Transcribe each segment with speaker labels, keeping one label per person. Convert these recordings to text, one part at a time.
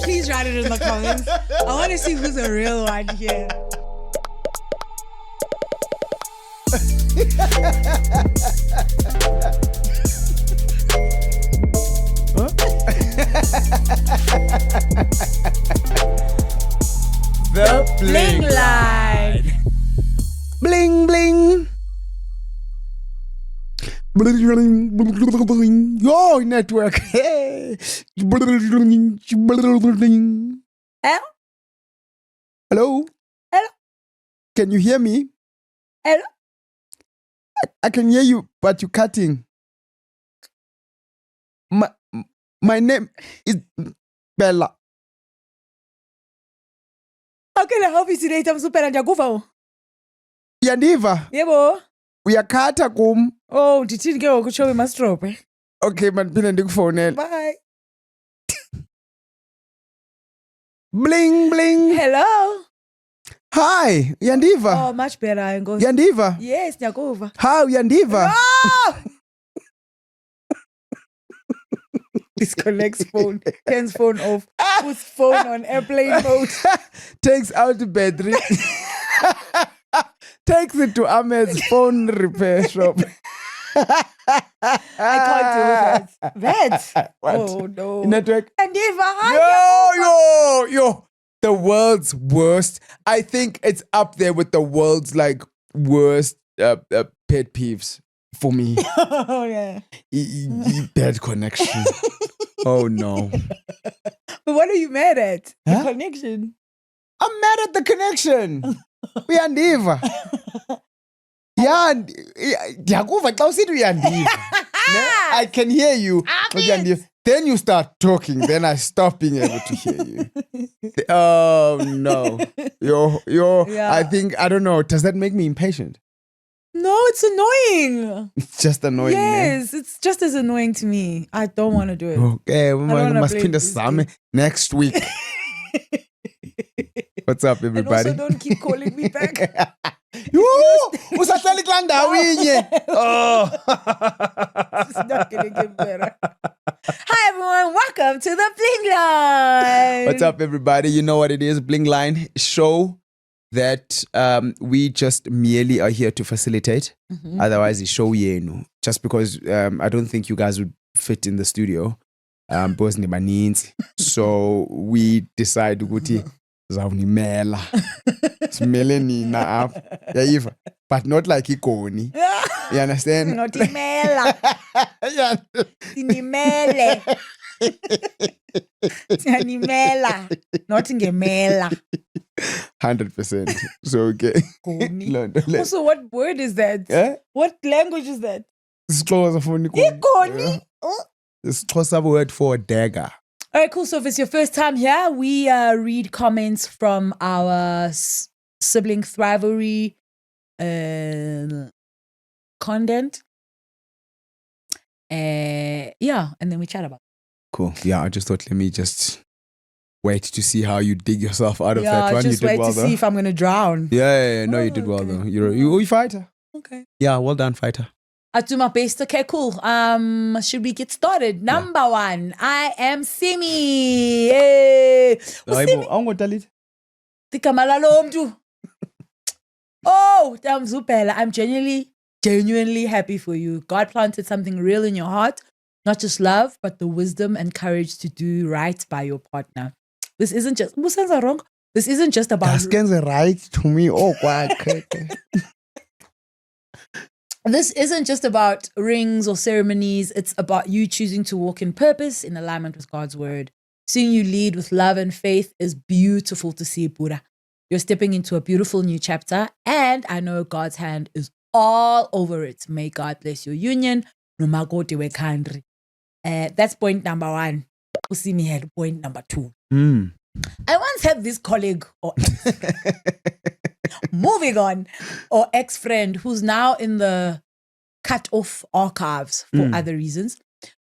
Speaker 1: Please write it in the comments. I want to see who's a real one here.
Speaker 2: The
Speaker 1: Bling line.
Speaker 2: Bling bling. Yo, network. Hey.
Speaker 1: Hello?
Speaker 2: Hello?
Speaker 1: Hello?
Speaker 2: Can you hear me?
Speaker 1: Hello?
Speaker 2: I can hear you, but you're cutting. My name is Bella.
Speaker 1: How can I help you today? I'm super Ndiyakuva.
Speaker 2: Yandiva,
Speaker 1: Yebo.
Speaker 2: uyakhatha kum.
Speaker 1: Oh, ndithini ke ngoku utsho emastrope.
Speaker 2: Okay, mandiphinde ndikufonele.
Speaker 1: Bye.
Speaker 2: Bling bling.
Speaker 1: Hello?
Speaker 2: Hi, Yandiva.
Speaker 1: Oh, much better, Nkosi.
Speaker 2: Yandiva.
Speaker 1: Yes, Ndiyakuva.
Speaker 2: Hi, Yandiva.
Speaker 1: Oh! Disconnects phone, turns phone off, puts phone on airplane mode.
Speaker 2: Takes out the battery. Takes it to Ahmed's phone repair shop.
Speaker 1: I can't do that.
Speaker 2: What?
Speaker 1: Oh no.
Speaker 2: Network.
Speaker 1: Ndiva,
Speaker 2: Yo. The world's worst. I think it's up there with the world's like worst pet peeves for me.
Speaker 1: Oh yeah.
Speaker 2: Bad connection. Oh no.
Speaker 1: But what are you mad at?
Speaker 2: Huh?
Speaker 1: The connection.
Speaker 2: I'm mad at the connection. Uyandiva. Ndiyakuva xa usithi uyandiva. I can hear you. Uyandiva. Then you start talking. Then I stop being able to hear you. Oh no.
Speaker 1: Yeah.
Speaker 2: I don't know. Does that make me impatient?
Speaker 1: No, it's annoying.
Speaker 2: It's just annoying.
Speaker 1: Yes, it's just as annoying to me. I don't want to do it.
Speaker 2: Okay, we
Speaker 1: wanna
Speaker 2: must
Speaker 1: play
Speaker 2: pin the
Speaker 1: this
Speaker 2: same next week. What's up,
Speaker 1: And
Speaker 2: everybody?
Speaker 1: also don't keep calling me back.
Speaker 2: Usahlala kula ndawo inye. Oh.
Speaker 1: It's not going to get better. Hi, everyone. Welcome to the Bling Line.
Speaker 2: What's up, everybody? You know what it is, Bling Line show that we just merely are here to facilitate.
Speaker 1: Mhm.
Speaker 2: Otherwise, it's show yenu. Just because I don't think you guys would fit in the studio. Because nibaninzi. So we decide ukuthi zawunimela. Simele nina apha. Yayiva. But not like igoni. You understand?
Speaker 1: Not imela.
Speaker 2: Yeah.
Speaker 1: Sinimele. Siyanimela. Not ngemela.
Speaker 2: 100%. So okay.
Speaker 1: Goni. Also, what word is that?
Speaker 2: Eh?
Speaker 1: What language is that?
Speaker 2: Isixhosa for igoni.
Speaker 1: Igoni. Oh.
Speaker 2: Isixhosa word for dagger.
Speaker 1: All right, cool. So if it's your first time here, we read comments from our sibling thrivery content. Yeah, and then we chat about it.
Speaker 2: Cool. Yeah, I just thought let me just wait to see how you dig yourself out of
Speaker 1: Yeah,
Speaker 2: that one.
Speaker 1: just
Speaker 2: You
Speaker 1: wait
Speaker 2: did well
Speaker 1: to
Speaker 2: though.
Speaker 1: see if I'm going to drown.
Speaker 2: Yeah. No, you
Speaker 1: Oh,
Speaker 2: did well
Speaker 1: okay.
Speaker 2: though. You're a fighter.
Speaker 1: Okay.
Speaker 2: Yeah, well done, fighter.
Speaker 1: I do my best. Okay, cool. Should we get started? Number one, I am Simi. Hey. Usimi. Tikamala mtu. Oh, Tamzupela. I'm genuinely happy for you. God planted something real in your heart, not just love, but the wisdom and courage to do right by your partner. This isn't just wrong. This isn't just about
Speaker 2: right to me. Oh,
Speaker 1: This isn't just about rings or ceremonies. It's about you choosing to walk in purpose, in alignment with God's word. Seeing you lead with love and faith is beautiful to see, Buddha. You're stepping into a beautiful new chapter, and I know God's hand is all over it. May God bless your union. That's point number one. Usimi had point number two. I once had this colleague or moving on, or ex-friend who's now in the cut-off archives for other reasons,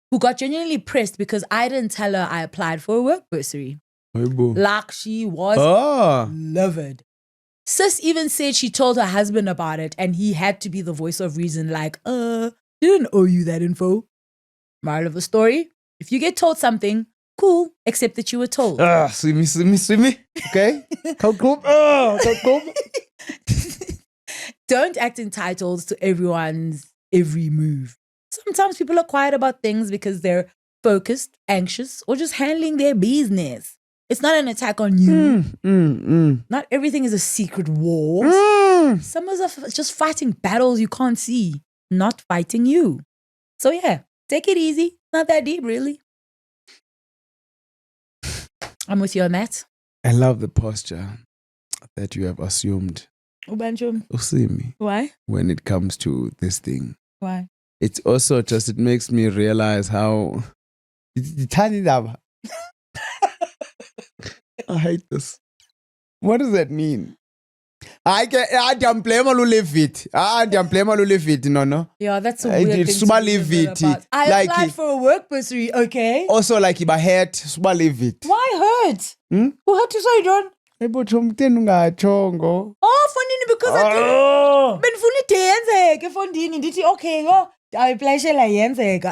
Speaker 1: who got genuinely pressed because I didn't tell her I applied for a work bursary. Like she was livid. Sis even said she told her husband about it and he had to be the voice of reason like, didn't owe you that info. Moral of the story, if you get told something, cool, except that you were told.
Speaker 2: Swimmy. Okay?
Speaker 1: Don't act entitled to everyone's every move. Sometimes people are quiet about things because they're focused, anxious, or just handling their business. It's not an attack on you. Not everything is a secret war. Some of us are just fighting battles you can't see, not fighting you. So yeah, take it easy. Not that deep, really. I'm with you on that.
Speaker 2: I love the posture that you have assumed.
Speaker 1: Ubanjum.
Speaker 2: Usimi.
Speaker 1: Why?
Speaker 2: When it comes to this thing.
Speaker 1: Why?
Speaker 2: It's also just, it makes me realize how... I hate this. What does that mean? No.
Speaker 1: Yeah, that's a weird thing to be about. I applied for a work bursary, okay?
Speaker 2: Also, like, if I hurt, leave it.
Speaker 1: Why hurt? Who hurt you, sorry, John? Oh, funny, because I okay, I apply.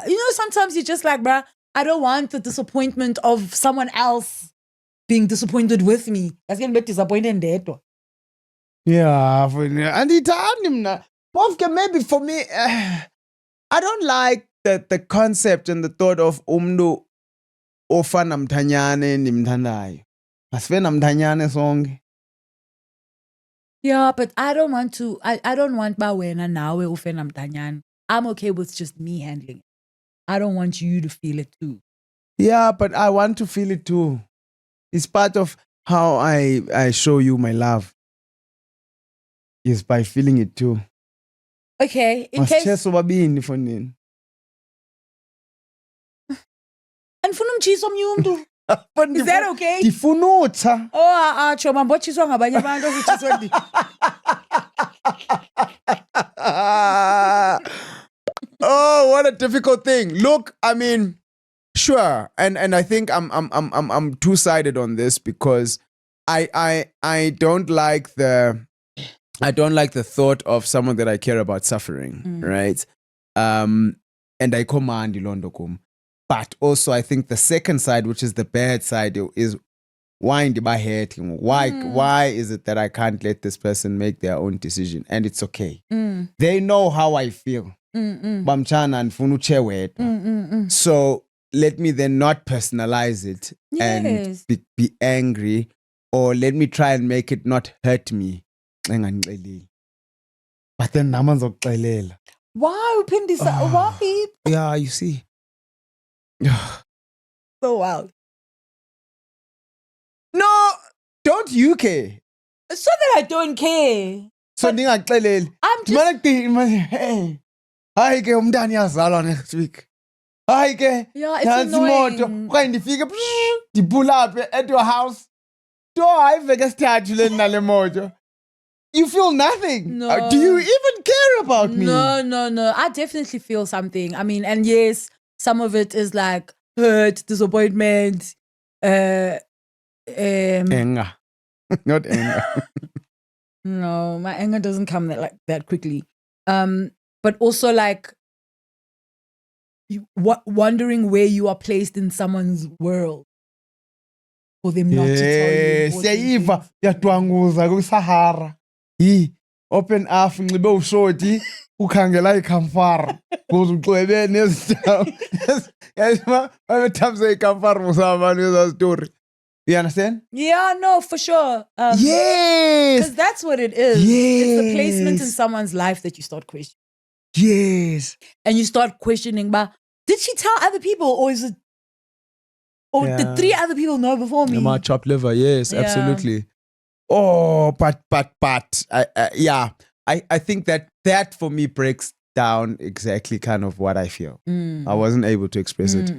Speaker 1: You know, sometimes you're just like, bruh, I don't want the disappointment of someone else being disappointed with me. That's going to be disappointed dead.
Speaker 2: Yeah, and maybe for me, I don't like the concept and the thought of umntu ofana mthanyane nimthandayo. Asifena mthanyane sonke.
Speaker 1: Yeah, but I don't want to. I don't want bawena nawe ufena mthanyane. I'm okay with just me handling it. I don't want you to feel it too.
Speaker 2: Yeah, but I want to feel it too. It's part of how I show you my love. Is by feeling it too.
Speaker 1: Okay, in case...
Speaker 2: Is
Speaker 1: that okay? Oh, choma mbochiswa ngabanye abantu osichiswa ndi.
Speaker 2: Oh, what a difficult thing. Look, I mean, sure, and I think I'm two-sided on this because I don't like the thought of someone that I care about suffering, right? And I command Ilondokum. But also I think the second side, which is the bad side, is why am I hurting? Why is it that I can't let this person make their own decision? And it's okay. They know how I feel. So let me then not personalize it and be angry, or let me try and make it not hurt me. But then
Speaker 1: why? Why?
Speaker 2: Yeah, you see.
Speaker 1: So wild.
Speaker 2: No, don't you care?
Speaker 1: So that I don't care.
Speaker 2: So I'm just... Hey, hi ke umntana yazalwa next week. Hi ke.
Speaker 1: Yeah, it's annoying.
Speaker 2: Di pull up at your house. You feel nothing.
Speaker 1: No.
Speaker 2: Do you even care about me?
Speaker 1: No. I definitely feel something. I mean, and yes, some of it is like hurt, disappointment,
Speaker 2: anger. Not anger.
Speaker 1: No, my anger doesn't come that quickly. But also like wondering where you are placed in someone's world for them not to tell you.
Speaker 2: Yatwanguza Sahara. Open half ngibe ushoti ukhangela ikamfara kuze uxwebe nezitawu. Yasima babetamza ikamfara musabantu yeza story. You understand?
Speaker 1: Yeah, no, for sure.
Speaker 2: Yes.
Speaker 1: Because that's what it is.
Speaker 2: Yes.
Speaker 1: It's the placement in someone's life that you start questioning.
Speaker 2: Yes.
Speaker 1: And you start questioning, but did she tell other people, or is it, or did 3 other people know before me?
Speaker 2: My chopped liver, yes, yeah. Absolutely. Oh, but I think that for me breaks down exactly kind of what I feel. I wasn't able to express it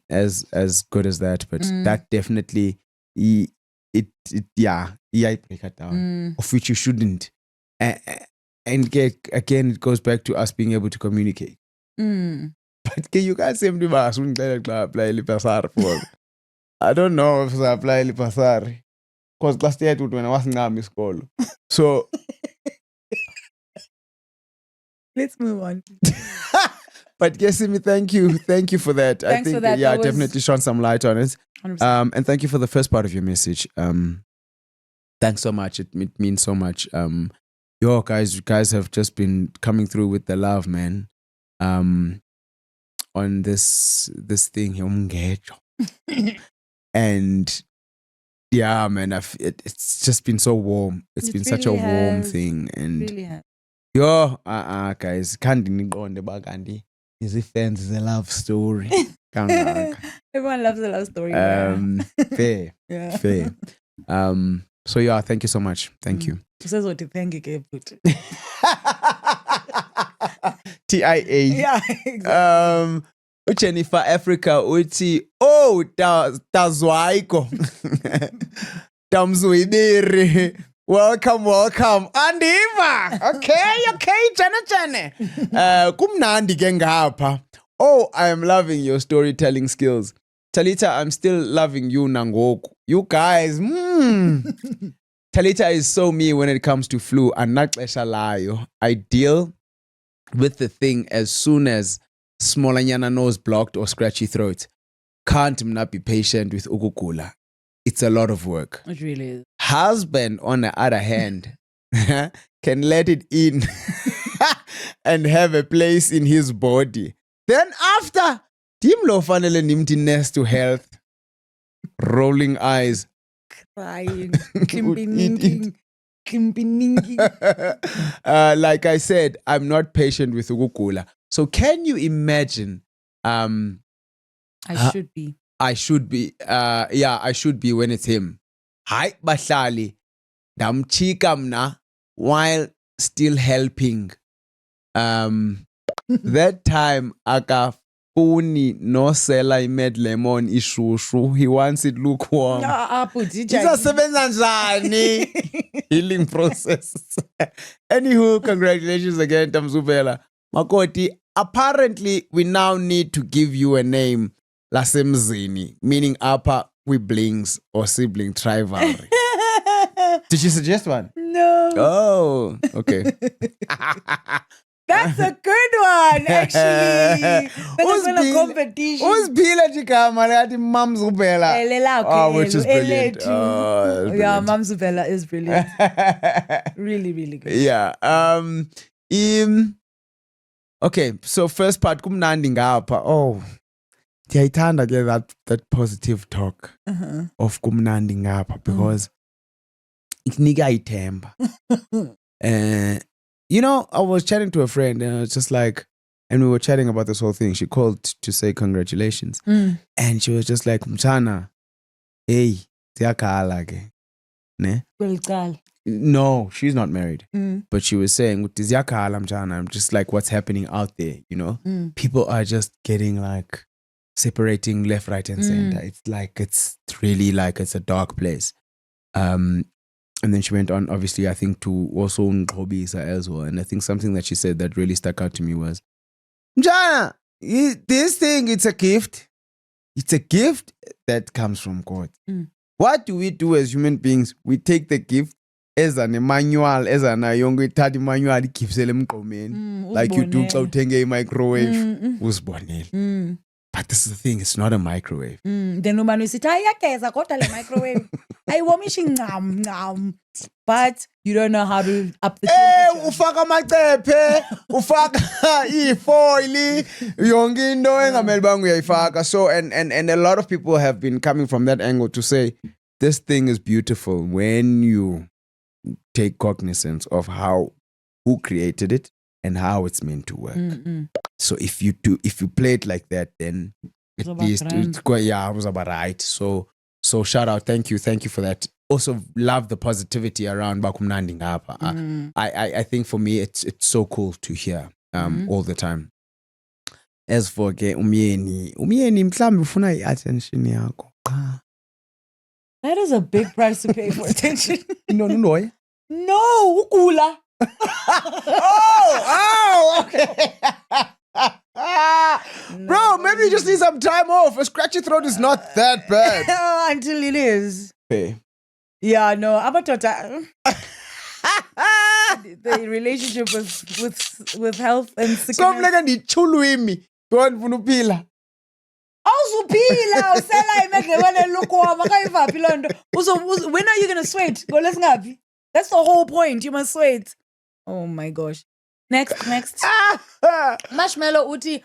Speaker 2: as good as that, but that definitely I break it down, of which you shouldn't. And again, it goes back to us being able to communicate. But can you guys say to apply Lipasar for? I don't know if I apply Lipasar because last year when I was in school. So
Speaker 1: let's move on.
Speaker 2: But Gesimi, thank you for that. I
Speaker 1: Thanks
Speaker 2: think
Speaker 1: for that.
Speaker 2: yeah,
Speaker 1: That was-
Speaker 2: definitely shone some light on it.
Speaker 1: 100%.
Speaker 2: And thank you for the first part of your message. Thanks so much. It means so much. You guys have just been coming through with the love, man. On this thing, and yeah, man, it's just been so warm. It's been such a
Speaker 1: really
Speaker 2: warm
Speaker 1: has.
Speaker 2: thing, and
Speaker 1: Really has.
Speaker 2: yo, guys, can't is it fans is a love story.
Speaker 1: Everyone loves a love story.
Speaker 2: Fair,
Speaker 1: Yeah.
Speaker 2: fair. So yeah, thank you so much. Thank you.
Speaker 1: Says what you thank you,
Speaker 2: TIA.
Speaker 1: Yeah, exactly.
Speaker 2: Jennifer Africa uthi tazwaiko tamzwibiri welcome andiva okay jane kumnandi ke ngapha. I am loving your storytelling skills. Talita, I'm still loving you nangoku. You guys, Talita is so me when it comes to flu. Anaxesha layo. I deal with the thing as soon as smolanyana nose blocked or scratchy throat. Can't not be patient with ukugula. It's a lot of work.
Speaker 1: It really is.
Speaker 2: Husband, on the other hand, can let it in and have a place in his body. Then after, Tim lo fanele nimti nest to health. Rolling eyes.
Speaker 1: Crying. Kimpininking.
Speaker 2: Like I said, I'm not patient with ukugula. So can you imagine?
Speaker 1: I should be.
Speaker 2: I should be. I should be when it's him. Hi, bahlali. Damchika mna while still helping. That time akafuni no sela imed lemon ishushu. He wants it lukewarm. Izasebenza njani? Healing process. Anywho, congratulations again, Tamzubela. Makoti, apparently we now need to give you a name, Lasemzini, meaning upper we blings or sibling rivalry. Did you suggest one?
Speaker 1: No.
Speaker 2: Oh, okay.
Speaker 1: That's a good one, actually. That's a competition.
Speaker 2: Uzibhile jigama lathi Mamzubela. Which is brilliant.
Speaker 1: Yeah, Mamzubela is brilliant. Really, really good.
Speaker 2: Yeah. Okay, so first part kumnandi ngapha. Ndiyayithanda ke that positive talk of kumnandi ngapha because ikunika ithemba. You know, I was chatting to a friend and it's just like, and we were chatting about this whole thing. She called to say congratulations. And she was just like, Mchana, hey, ziyakhala ke. Ne? No, she's not married. But she was saying, ziyakhala Mchana. I'm just like, what's happening out there, you know? People are just getting like, separating left, right, and center. It's like, it's really like, it's a dark place. And then she went on, obviously, I think, to also Nqobisa as well. And I think something that she said that really stuck out to me was, Mjana, this thing, it's a gift. It's a gift that comes from God. What do we do as human beings? We take the gift as an manual, as an ayongo itadi manual gives like you do a microwave. But this is the thing, it's not a microwave.
Speaker 1: Then no man will sit, le microwave. I warmish ngam. But you don't know how to up the temperature.
Speaker 2: Ufaka macepe, ufaka ifoili, yongindo engamele bangu uyayifaka. So and a lot of people have been coming from that angle to say this thing is beautiful when you take cognizance of who created it and how it's meant to work. So if you play it like that, then at least it was about right. So shout out, thank you for that. Also love the positivity around Bakumnandi Ngapha. I think for me it's so cool to hear all the time. As for umyeni mhlambi ufuna i-attention yakho.
Speaker 1: That is a big price to pay for attention.
Speaker 2: No.
Speaker 1: No, ukula.
Speaker 2: Okay. Bro, maybe you just need some time off. A scratchy throat is not that bad.
Speaker 1: Until it is.
Speaker 2: Hey.
Speaker 1: Yeah, no, abatota. the relationship with health and sickness.
Speaker 2: So mleka ndichulwimi. Don't funa uphila.
Speaker 1: Awuzuphila usela imedlebane lokho makayivaphi lonto. When are you going to sweat? Go let's ngapi. That's the whole point. You must sweat. Oh my gosh. Next. Marshmallow uti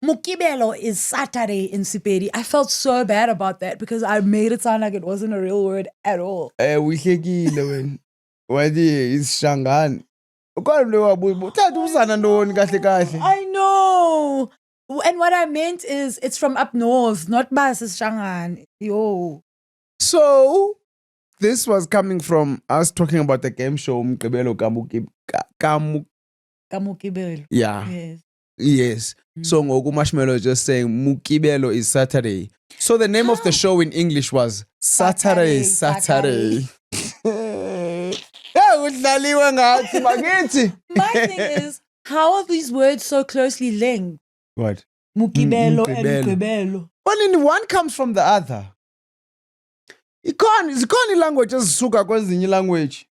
Speaker 1: Mukibelo is Saturday in Sepedi. I felt so bad about that because I made it sound like it wasn't a real word at all.
Speaker 2: Uhlekile wena. Wathi isishangani. Ukhona lo wabuya. Uthatha usana ntoni kahle kahle.
Speaker 1: I know. And what I meant is it's from up north, not Basis Shangan. Yo.
Speaker 2: So this was coming from us talking about the game show Mkibelo
Speaker 1: Kamukibelo.
Speaker 2: Yeah. Yes. So ngoku Marshmallow just saying Mukibelo is Saturday. So the name of the show in English was Saturday. My
Speaker 1: thing is, how are these words so closely linked?
Speaker 2: What?
Speaker 1: Mukibelo and Mukibelo.
Speaker 2: Well, one comes from the other. Zikhona language ezisuka kwezinye language.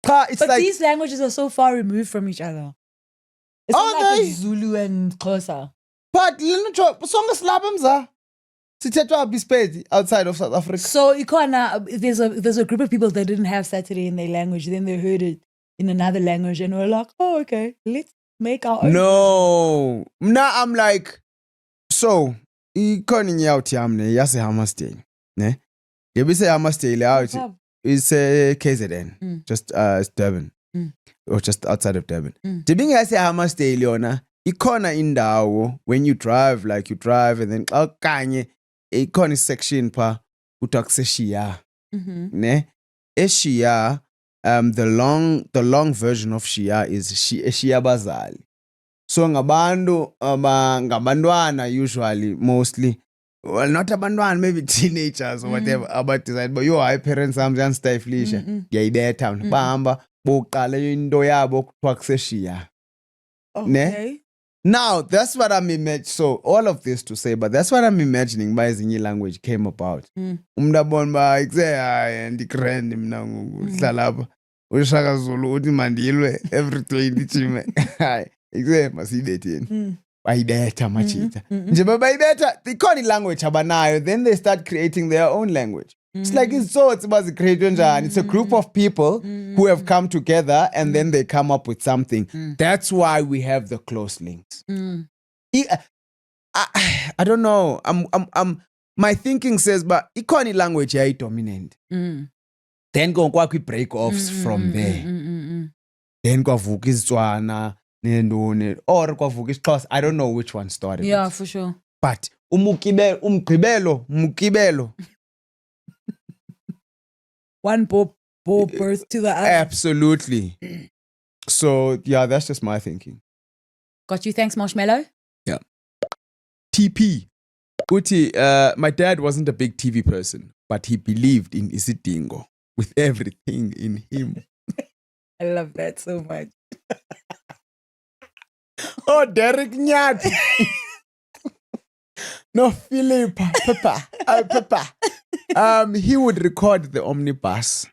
Speaker 2: It's
Speaker 1: but
Speaker 2: like,
Speaker 1: these languages are so far removed from each other. It's not like with Zulu and Xhosa.
Speaker 2: But sonke silapha mza. Sithethwa bispedi outside of South Africa.
Speaker 1: So there's a group of people that didn't have Saturday in their language. Then they heard it in another language and were like, oh, okay, let's make our own.
Speaker 2: No. Now I'm like, so ikhona inyawuthi yami yase Hammarsdale, ne? Yebise Hammarsdale out. It's KZN, just Durban, or just outside of Durban. Dibinga yase Hammarsdale yona ikhona indawo when you drive, like you drive and then kanye ikhona section pa kuthiwa kuseshiya, ne? Eshiya, the long version of Shia is Shia Bazali. So ngabantwana usually mostly. Well, not abantwana, maybe teenagers or whatever, about design, but your parents stiflisha. Ngiyayibetha bahamba boqala into yabo kuthiwa kuseshiya.
Speaker 1: Okay.
Speaker 2: Now, that's what I'm imagining. So, all of this to say, but that's what I'm imagining by ezinye language came about. Umntabona ba ikuse ndikrend mina ngokuhlala lapha. Ushaka Zulu uthi mandilwe every day ndithime. Hayi, ikuse masibetheni. Bayibetha machita. Nje bayibetha ikhona language abanayo, then they start creating their own language. It's like it's create njani. It's a group of people who have come together and then they come up with something. That's why we have the close links. I don't know. My thinking says, but ikhona language yayi dominant. Then go kwakho break offs from there. Then kwavuka isiTswana nendone or kwavuka isiXhosa. I don't know which one started.
Speaker 1: Yeah, for sure.
Speaker 2: But Mukibelo.
Speaker 1: One birth to the other.
Speaker 2: Absolutely. So, yeah, that's just my thinking.
Speaker 1: Got you. Thanks, Marshmallow.
Speaker 2: Yeah. TP. Uti, my dad wasn't a big TV person, but he believed in Isidingo with everything in him.
Speaker 1: I love that so much.
Speaker 2: Oh, Derek Nyati. No, Philip. Papa. He would record the omnibus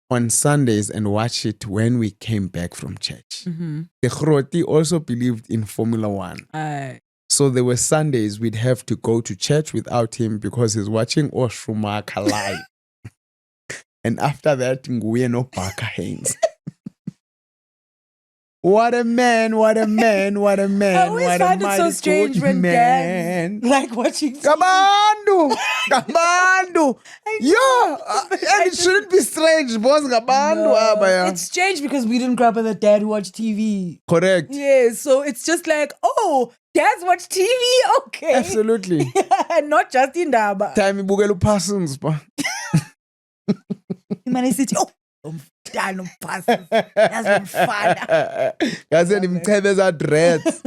Speaker 2: on Sundays and watch it when we came back from church. The Groti also believed in Formula One. So there were Sundays we'd have to go to church without him because he's watching Oshumaka live. And after that, Nguye no Baka hangs. What a man. I always
Speaker 1: find it so strange when dads like watching TV.
Speaker 2: Gabandu. Yeah. And it shouldn't be strange, boss. Gabandu.
Speaker 1: No, it's strange because we didn't grow up with a dad who watched TV.
Speaker 2: Correct.
Speaker 1: Yeah, so it's just like, oh, dads watch TV? Okay.
Speaker 2: Absolutely.
Speaker 1: And not just in Daba.
Speaker 2: Time ibukela uParsons, pa.
Speaker 1: Imane sithi, oh, umdala uParsons. Yazimfana.
Speaker 2: Gaze nimchebeza dreads.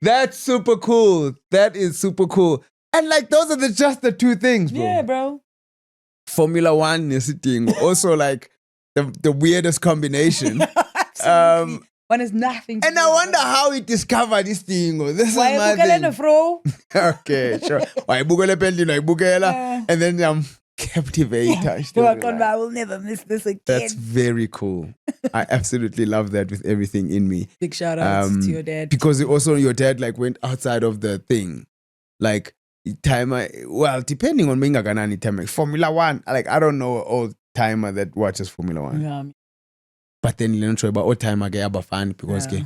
Speaker 2: That's super cool. That is super cool. And like those are just the two things, bro.
Speaker 1: Yeah, bro.
Speaker 2: Formula One Nesidingo. Also like the weirdest combination.
Speaker 1: One is nothing.
Speaker 2: And I wonder how he discovered this thing. This is my thing.
Speaker 1: Fro?
Speaker 2: Okay, sure. Why bukele pendino, ibukela, and then Captivator.
Speaker 1: I will never miss this again.
Speaker 2: That's very cool. I absolutely love that with everything in me.
Speaker 1: Big shout out to your dad.
Speaker 2: Because also your dad like went outside of the thing. Like timer, well, depending on Mingaganani time, Formula One. Like I don't know old timer that watches Formula One.
Speaker 1: Yeah.
Speaker 2: But then you know about old timer get abafan because the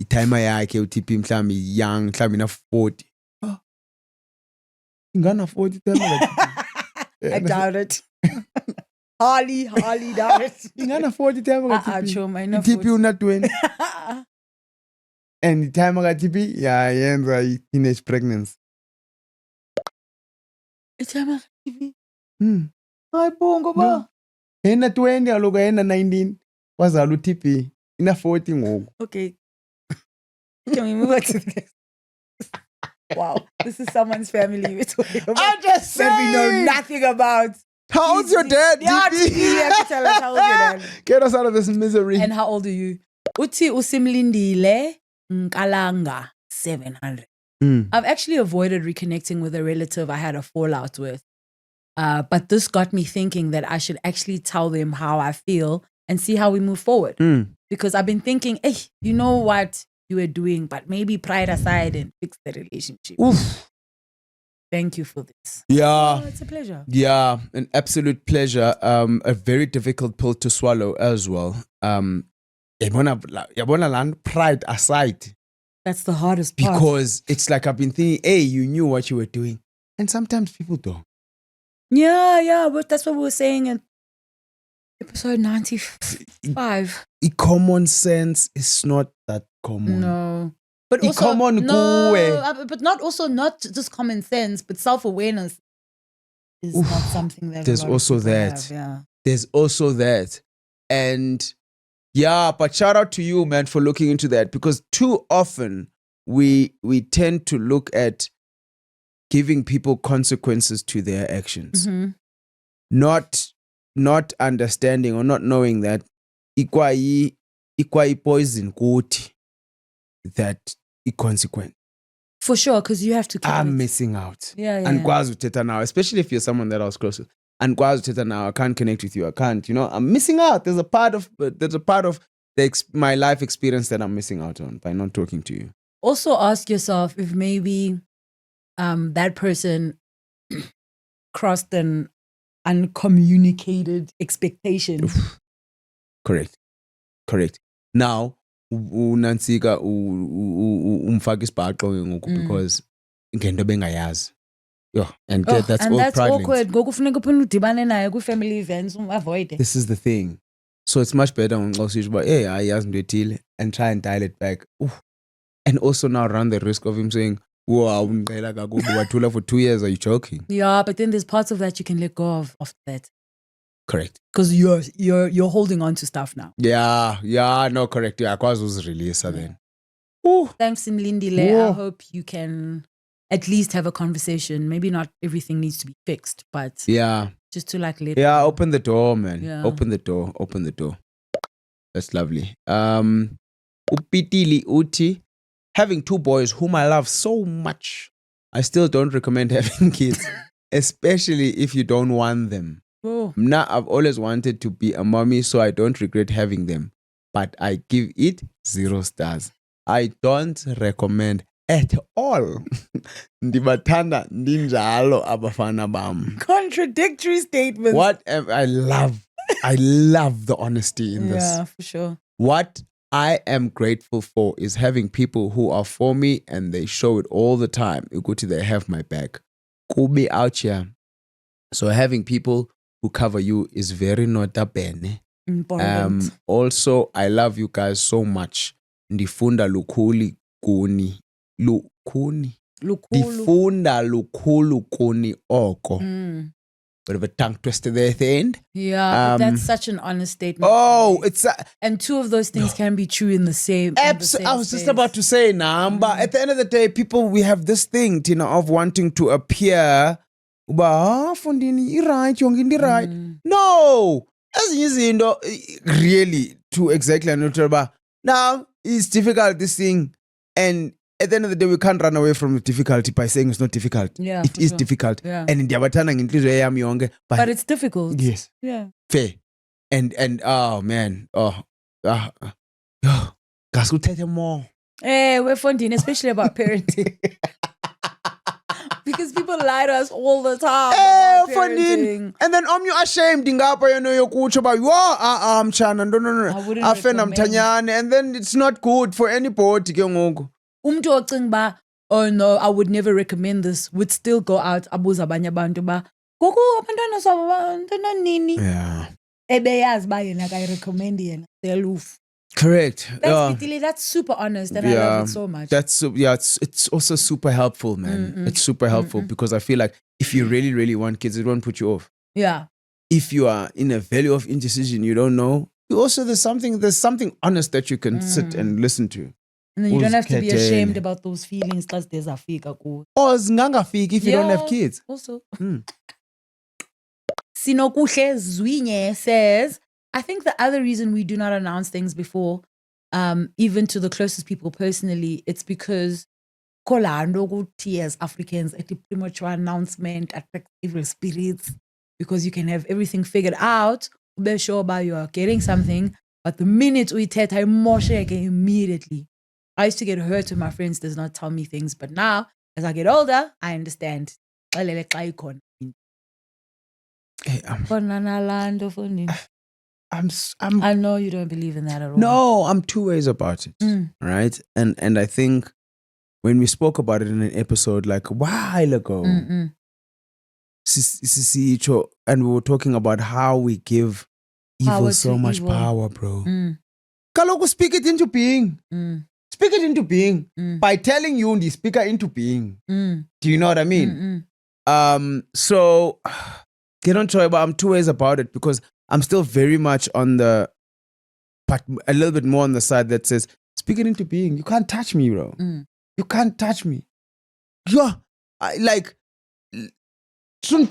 Speaker 2: timer yakhe uTP mhlambi young, mhlambi na 40. Ingana 40 timer.
Speaker 1: I doubt it. Harley doubt it.
Speaker 2: Ingana 40 timer.
Speaker 1: Chum, I know.
Speaker 2: TP una 20. And the timer got TP, yeah, yenza teenage pregnancy.
Speaker 1: Timer TP. Hayi bongo ba.
Speaker 2: No. Ena 20 aloku ena 19 wazala uTP ina 40 ngoku.
Speaker 1: Okay. Can we move on to this? Wow, this is someone's family we're talking about.
Speaker 2: I'm just saying.
Speaker 1: That we know nothing about.
Speaker 2: How old's your dad?
Speaker 1: Yeah, you have to tell us how old your dad.
Speaker 2: Get us out of this misery.
Speaker 1: And how old are you? Uthi usimlindile Nkalanga 700. I've actually avoided reconnecting with a relative I had a fallout with. But this got me thinking that I should actually tell them how I feel and see how we move forward. Because I've been thinking, hey, you know what you were doing, but maybe pride aside and fix the relationship.
Speaker 2: Oof.
Speaker 1: Thank you for this.
Speaker 2: Yeah.
Speaker 1: Oh, it's a pleasure.
Speaker 2: Yeah, an absolute pleasure. A very difficult pill to swallow as well. Yabona land pride aside.
Speaker 1: That's the hardest part.
Speaker 2: Because it's like I've been thinking, hey, you knew what you were doing. And sometimes people don't.
Speaker 1: Yeah, but that's what we were saying in episode 95.
Speaker 2: Common sense is not that common.
Speaker 1: No. But also,
Speaker 2: common
Speaker 1: but not just common sense, but self-awareness is not something that
Speaker 2: there's also that.
Speaker 1: Have, yeah.
Speaker 2: There's also that. And yeah, but shout out to you, man, for looking into that, because too often we tend to look at giving people consequences to their actions. Not understanding or not knowing that ikwai poison kuti that consequence.
Speaker 1: For sure, because you have to keep
Speaker 2: I'm missing out.
Speaker 1: Yeah.
Speaker 2: And kwazi uthetha now, especially if you're someone that I was close to. And kwazi uthetha now, I can't connect with you. I can't, I'm missing out. There's a part of my life experience that I'm missing out on by not talking to you.
Speaker 1: Also ask yourself if maybe that person crossed an uncommunicated expectation.
Speaker 2: Correct. Now, uNansika umfaka isibhaqo ngoku because ngento bengayazi. And that's all
Speaker 1: that's
Speaker 2: pride.
Speaker 1: Awkward. Ngoku funeka uphinde udibane naye ku-family events, avoid it.
Speaker 2: This is the thing. So it's much better when usisho uba hey ayazi into ethile and try and dial it back. And also now run the risk of him saying, wow, wathula for 2 years, are you joking?
Speaker 1: Yeah, but then there's parts of that you can let go of after that.
Speaker 2: Correct.
Speaker 1: Because you're holding on to stuff now.
Speaker 2: Yeah, no, correct. Yeah, because was released then.
Speaker 1: Thanks, Mlindile. I hope you can at least have a conversation. Maybe not everything needs to be fixed, but just to like let
Speaker 2: open the door, man. Yeah. Open the door. That's lovely. Upitili Uti, having 2 boys whom I love so much, I still don't recommend having kids, especially if you don't want them. Now, I've always wanted to be a mommy, so I don't regret having them. But I give it 0 stars. I don't recommend at all. Ndibathanda ndinjalo abafana bam.
Speaker 1: Contradictory statements.
Speaker 2: I love the honesty in this.
Speaker 1: Yeah, for sure.
Speaker 2: What I am grateful for is having people who are for me and they show it all the time. They have my back. Kubi out here. So having people who cover you is very nota bene.
Speaker 1: Important.
Speaker 2: Also, I love you guys so much. Ndifunda lukhulu kuni. Ndifunda lukhulu kuni oko. Bit of a tongue twister there at the end.
Speaker 1: Yeah, but that's such an honest statement.
Speaker 2: And
Speaker 1: 2 of those things can be true in the same.
Speaker 2: I was just about to say, but at the end of the day, people, we have this thing, of wanting to appear. Fundini, right? No, really, to exactly understand. Now it's difficult, this thing, and at the end of the day, we can't run away from the difficulty by saying it's not difficult.
Speaker 1: Yeah,
Speaker 2: It
Speaker 1: for
Speaker 2: is
Speaker 1: sure.
Speaker 2: difficult.
Speaker 1: Yeah.
Speaker 2: And in Diabatana, ngenhliziyo yami yonke,
Speaker 1: But it's difficult.
Speaker 2: yes,
Speaker 1: Yeah.
Speaker 2: fair. And oh man, guys, we'll take more.
Speaker 1: We're funding, especially about parenting. Because people lie to us all the time about parenting.
Speaker 2: And then you ashamed ngapha yena yokutsho ba mchana no.
Speaker 1: I wouldn't
Speaker 2: Afena
Speaker 1: recommend.
Speaker 2: mthanyane, and then it's not good for anybody ke ngoku.
Speaker 1: Umntu ocinga ba, oh no, I would never recommend this, would still go out abuza abanye abantu ba, gogo abantwana sabo bantwana nini.
Speaker 2: Yeah.
Speaker 1: Ebeyazi ba yena akayirecommend yena. Seluf.
Speaker 2: Correct.
Speaker 1: That's super honest and I love it so much.
Speaker 2: It's also super helpful, man. It's super helpful because I feel like if you really, really want kids, it won't put you off.
Speaker 1: Yeah.
Speaker 2: If you are in a valley of indecision, you don't know. Also, there's something honest that you can sit and listen to.
Speaker 1: And then you don't have to be ashamed about those feelings plus there's a fika ku.
Speaker 2: Or zingangafiki if you don't have kids.
Speaker 1: Also. Sinokuhle Zwinye says, I think the other reason we do not announce things before, even to the closest people personally, it's because as Africans, a premature announcement attracts evil spirits because you can have everything figured out. Be sure about you are getting something, but the minute we tell immediately. I used to get hurt when my friends does not tell me things, but now as I get older, I understand.
Speaker 2: Hey,
Speaker 1: I know you don't believe in that at all.
Speaker 2: No, I'm two ways about it, right? And I think when we spoke about it in an episode like a while ago, and we were talking about how we give evil so much power, bro. Kaloku, speak it into being. Speak it into being by telling you the speaker into being. Do you know what I mean? So get on Troy, but I'm two ways about it because I'm still very much on but a little bit more on the side that says, speak it into being. You can't touch me, bro. You can't touch me. You can't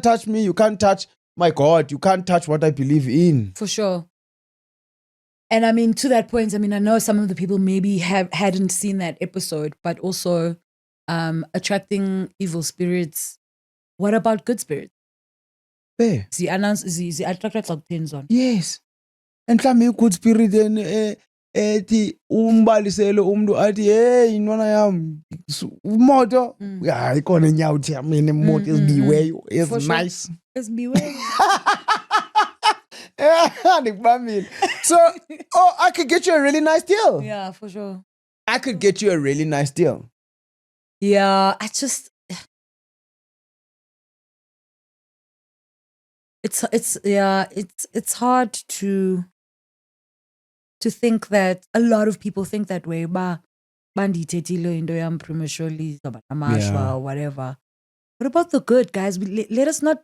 Speaker 2: touch me. You can't touch my God. You can't touch what I believe in.
Speaker 1: For sure. And I mean, to that point, I mean, I know some of the people maybe hadn't seen that episode, but also attracting evil spirits. What about good spirits?
Speaker 2: There.
Speaker 1: She attracted like things on.
Speaker 2: Yes. And mhlawumbe good spirit ethi umbalisele umuntu athi hey intwana yami imoto hayi khona enyawuthi yamina imoto ezibiweyo nice
Speaker 1: Ezibiweyo.
Speaker 2: So I could get you a really nice deal.
Speaker 1: Yeah, for sure.
Speaker 2: I could get you a really nice deal.
Speaker 1: Yeah, it's hard to think that a lot of people think that way. Bandithethile into yam prematurely or whatever. What about the good, guys? Let us not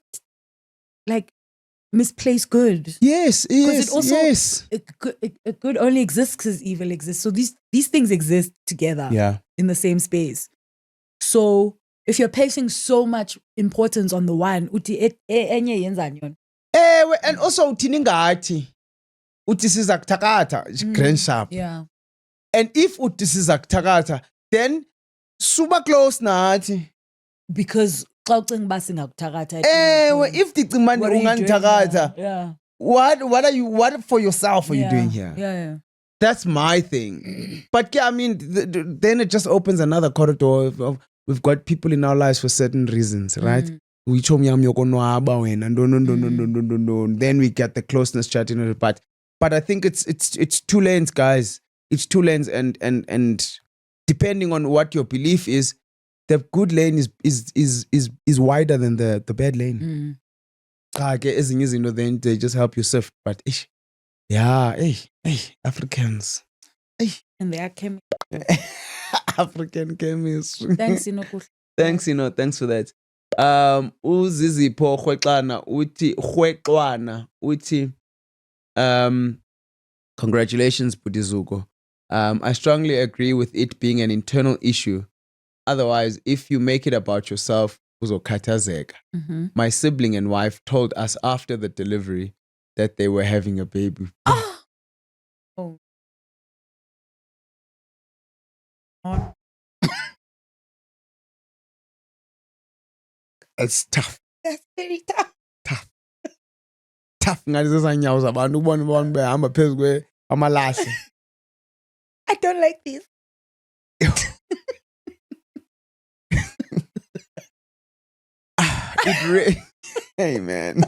Speaker 1: misplace good.
Speaker 2: Yes.
Speaker 1: It also, good only exists because evil exists. So these things exist together in the same space. So if you're placing so much importance on the one, enye yenzani yona?
Speaker 2: And also uthini ngathi uthi siza kuthakatha grand sharp.
Speaker 1: Yeah.
Speaker 2: And if uthi siza kuthakatha, then super close nathi.
Speaker 1: Because xa ucinga uba singakuthakatha.
Speaker 2: If ndicinga manje ungangithakatha.
Speaker 1: Yeah.
Speaker 2: What for yourself are you doing here?
Speaker 1: Yeah.
Speaker 2: That's my thing. But yeah, I mean, then it just opens another corridor we've got people in our lives for certain reasons, right? Then we get the closeness chatting, but I think it's two lanes, guys. It's two lanes, and depending on what your belief is, the good lane is wider than the bad lane. Then they just help you sift, but Africans.
Speaker 1: And they are chemical.
Speaker 2: African chemistry.
Speaker 1: Thanks, Inokuhle.
Speaker 2: Thanks for that. Uzizipho Rhwetlwana uthi congratulations Budizuko. I strongly agree with it being an internal issue. Otherwise, if you make it about yourself, uzokhathazeka. My sibling and wife told us after the delivery that they were having a baby.
Speaker 1: Oh.
Speaker 2: It's tough.
Speaker 1: That's very tough.
Speaker 2: Tough. Ngathi sesanyawo zabantu ubona bona behamba phezu amalahle.
Speaker 1: I don't like this.
Speaker 2: Hey man.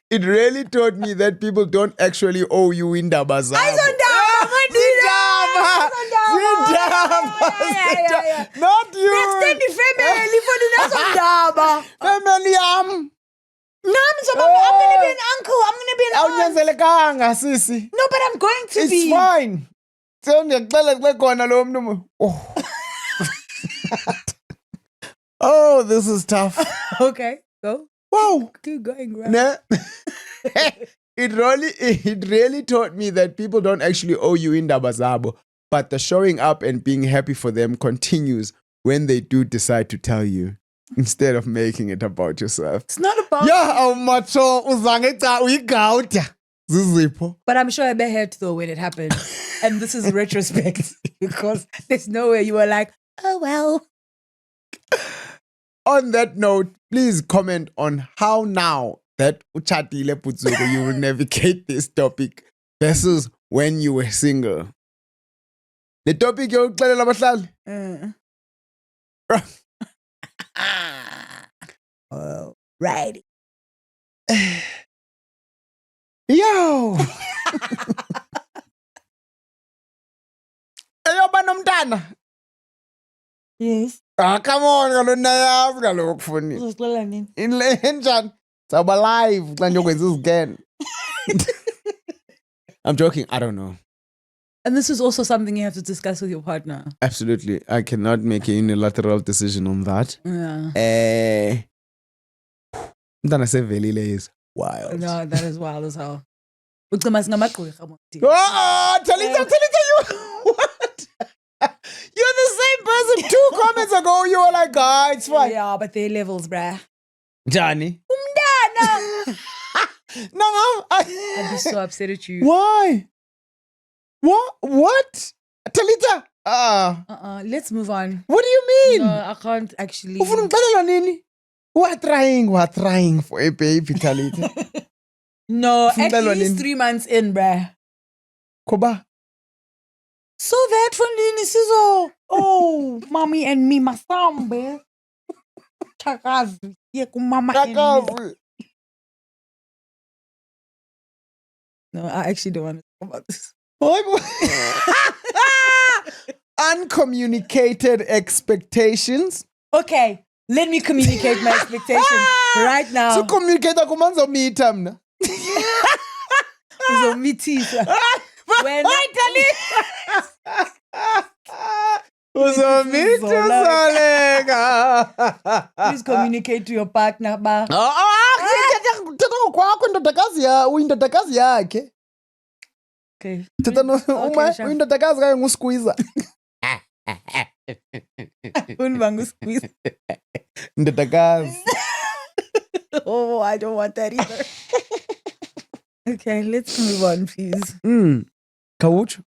Speaker 2: It really taught me that people don't actually owe you indaba zabo. Not you.
Speaker 1: Extend the family for the next ndaba.
Speaker 2: Family yam.
Speaker 1: So I'm gonna be an uncle. I'm gonna be an aunt.
Speaker 2: Awunyanzelekanga sisi.
Speaker 1: No, but I'm going to be.
Speaker 2: It's fine. So ndiyacela kube khona lo mntu. Oh, this is tough.
Speaker 1: Okay, go.
Speaker 2: Wow.
Speaker 1: Keep going, right?
Speaker 2: Nah. It really taught me that people don't actually owe you indaba zabo, but the showing up and being happy for them continues when they do decide to tell you instead of making it about yourself.
Speaker 1: It's not about.
Speaker 2: Yeah, macho uzange cha uyigawuda. Zizipho.
Speaker 1: But I'm sure I bet hurt though when it happened. And this is retrospect because there's no way you were like, oh well.
Speaker 2: On that note, please comment on how now that uchatile Putsuko you will navigate this topic versus when you were single. The topic you
Speaker 1: Oh, right.
Speaker 2: Yo. Eyoba nomntana.
Speaker 1: Yes.
Speaker 2: Come on, kalona yazi kaloku funi.
Speaker 1: Uzosixolela nini?
Speaker 2: Injani? Saba live xa ndiyokwenza izigene. I'm joking, I don't know.
Speaker 1: And this is also something you have to discuss with your partner.
Speaker 2: Absolutely. I cannot make a unilateral decision on that.
Speaker 1: Yeah.
Speaker 2: Umntana sevelile is wild.
Speaker 1: No, that is wild as hell. Ucima singamagqwirha moti.
Speaker 2: Talita, you what? You're the same person 2 comments ago. You were like, it's fine.
Speaker 1: Yeah, but they're levels, bruh.
Speaker 2: Johnny.
Speaker 1: Umdana.
Speaker 2: No.
Speaker 1: I'd be so upset at you.
Speaker 2: Why? What? Talita?
Speaker 1: Let's move on.
Speaker 2: What do you mean?
Speaker 1: No, I can't actually.
Speaker 2: We're trying for a baby, Talita.
Speaker 1: No, at least 3 months in, bruh.
Speaker 2: Koba.
Speaker 1: So that from Lini Sizo. Oh, mommy and me, my son, bruh. Chakazi. Yeah, mama and me. No, I actually don't want to talk about this.
Speaker 2: Uncommunicated expectations.
Speaker 1: Okay, let me communicate my expectations right now.
Speaker 2: So communicate kumanzo meeta mna.
Speaker 1: Uzomithisa. When please communicate to your partner ba.
Speaker 2: Uyindodakazi yakhe.
Speaker 1: Okay.
Speaker 2: Uyindodakazi kaye ngusqueezer.
Speaker 1: Unbangu squeeze.
Speaker 2: Ndodakazi.
Speaker 1: Oh, I don't want that either. Okay, let's move on, please.
Speaker 2: Kawucho.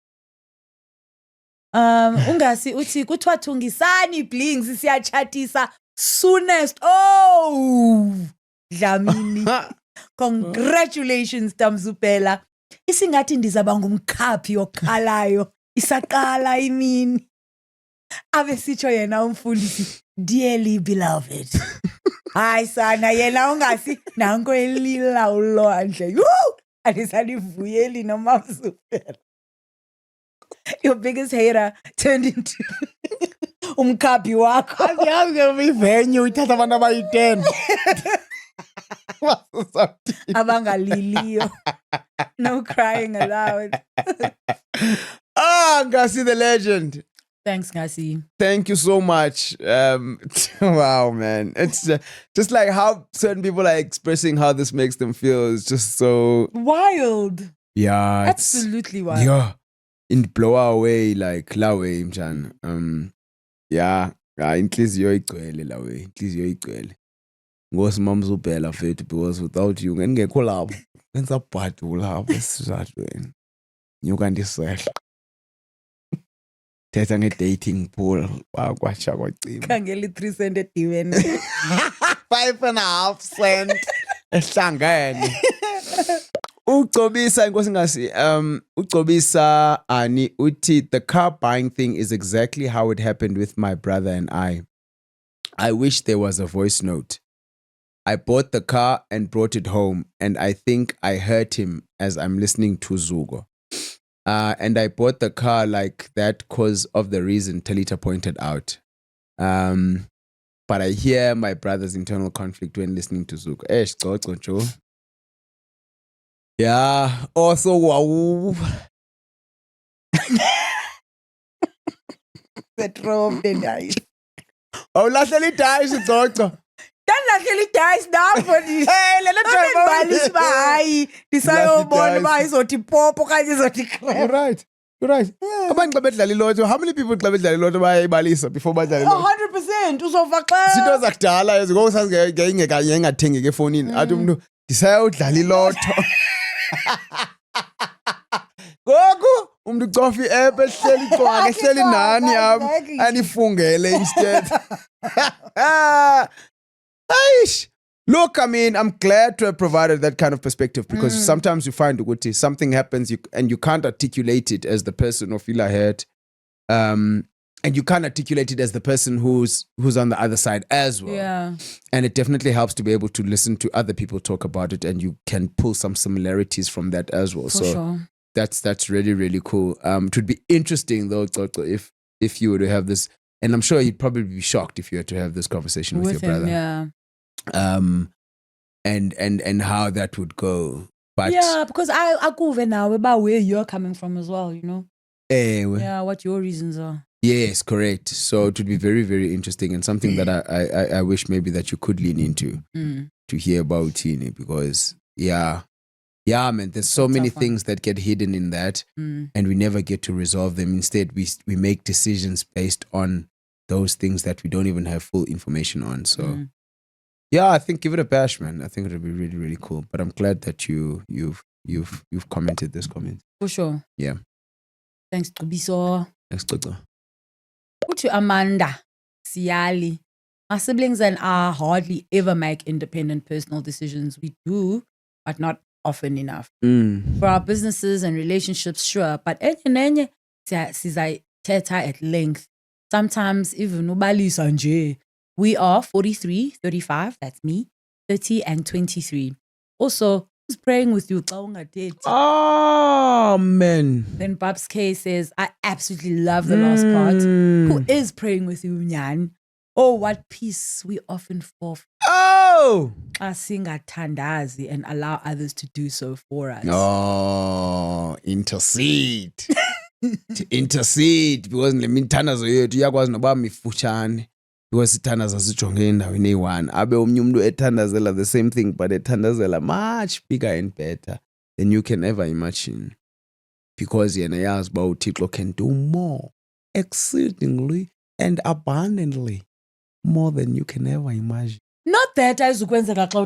Speaker 1: Ungasi uthi kuthiwa thungisani blings siyachatisa soonest. Oh, Dlamini. Congratulations Tamzupela. Isingathi ndizaba ngumkhaphi okhalayo isaqala imini. Ave sitsho yena umfundisi, dearly beloved. Hayi sana yena ungasi nanko elila ulwandle. Alisalivuyeli noMamzupela. Your biggest hater turned into umkhaphi wakho.
Speaker 2: Aziyazi venue ithatha abantu abayi-10.
Speaker 1: Abangaliliyo. No crying allowed.
Speaker 2: Ngasi the legend.
Speaker 1: Thanks, Ngasi.
Speaker 2: Thank you so much. Wow, man. It's just like how certain people are expressing how this makes them feel is just so
Speaker 1: wild.
Speaker 2: Yeah.
Speaker 1: Absolutely wild.
Speaker 2: Yeah. In blow away like la way mjani. Yeah. Inhliziyo igcwele la way. Inhliziyo igcwele. NgoSimamzubela fethu because without you ngengekho lapho. Ngenza bhadu lapho esizatweni. Nyuka ndisehla. Thetha nge-dating pool. Kwacha kwacima.
Speaker 1: Khangela i-3 cent edibene.
Speaker 2: 5.5 cent ehlangene. Ucobisa inkosi ngasi ucobisa ani uthi the car buying thing is exactly how it happened with my brother and I. I wish there was a voice note. I bought the car and brought it home, and I think I heard him as I'm listening to Zugo. And I bought the car like that because of the reason Talita pointed out. But I hear my brother's internal conflict when listening to Zugo. Yeah, also wow.
Speaker 1: The throw of the dice.
Speaker 2: Oh, lahleli dice Coco.
Speaker 1: Lahleli dice now for this.
Speaker 2: Hey, let it You're right. You're right. Abantu xa bedlala iloto, how many people xa bedlala iloto bayayibalisa before badlala iloto?
Speaker 1: 100% uzovaxa.
Speaker 2: Izinto zakudala ezigo sasingeke engathengeke efonini. Athi umuntu ndisayodlala iloto. Gogo umuntu ucofa i-app ehleli kwakhe ehleli nani yami anifungele instead. Aish. Look, I mean, I'm glad to have provided that kind of perspective because sometimes you find something happens and you can't articulate it as the person who feel ahead. And you can't articulate it as the person who's on the other side as well.
Speaker 1: Yeah.
Speaker 2: And it definitely helps to be able to listen to other people talk about it and you can pull some similarities from that as well.
Speaker 1: For sure.
Speaker 2: That's really, really cool. It would be interesting though, Toto, if you were to have this, and I'm sure you'd probably be shocked if you had to have this conversation with your brother.
Speaker 1: Yeah.
Speaker 2: And how that would go. But
Speaker 1: yeah, because I kuve now about where you're coming from as well, you know. Yeah, what your reasons are.
Speaker 2: Yes, correct. So it would be very, very interesting and something that I wish maybe that you could lean into to hear about Tini because man, there's so many things that get hidden in that and we never get to resolve them. Instead, we make decisions based on those things that we don't even have full information on. So yeah, I think give it a bash, man. I think it'll be really, really cool. But I'm glad that you've commented this comment.
Speaker 1: For sure.
Speaker 2: Yeah.
Speaker 1: Thanks, Kubiso.
Speaker 2: Thanks, Toto.
Speaker 1: To Amanda Siali. My siblings and I hardly ever make independent personal decisions. We do, but not often enough. For our businesses and relationships, sure. But enye sizayithetha at length. Sometimes even ubalisa nje. We are 43, 35, that's me, 30 and 23. Also, who's praying with you?
Speaker 2: Oh, man.
Speaker 1: Then Babs K says, I absolutely love the last part. Who is praying with you, Nyan? Oh, what peace we often fall.
Speaker 2: Oh!
Speaker 1: I sing at Tandazi and allow others to do so for us.
Speaker 2: Oh, intercede. To intercede. Because le mithandazo yethu iyakwazi noba mifushane. Because ithandaza sijonge endaweni eyi-1 abe omnye umuntu ethandazela the same thing but ethandazela much bigger and better than you can ever imagine because yena yazi uba uThixo can do more exceedingly and abundantly more than you can ever imagine.
Speaker 1: Not that ayizukwenzeka xa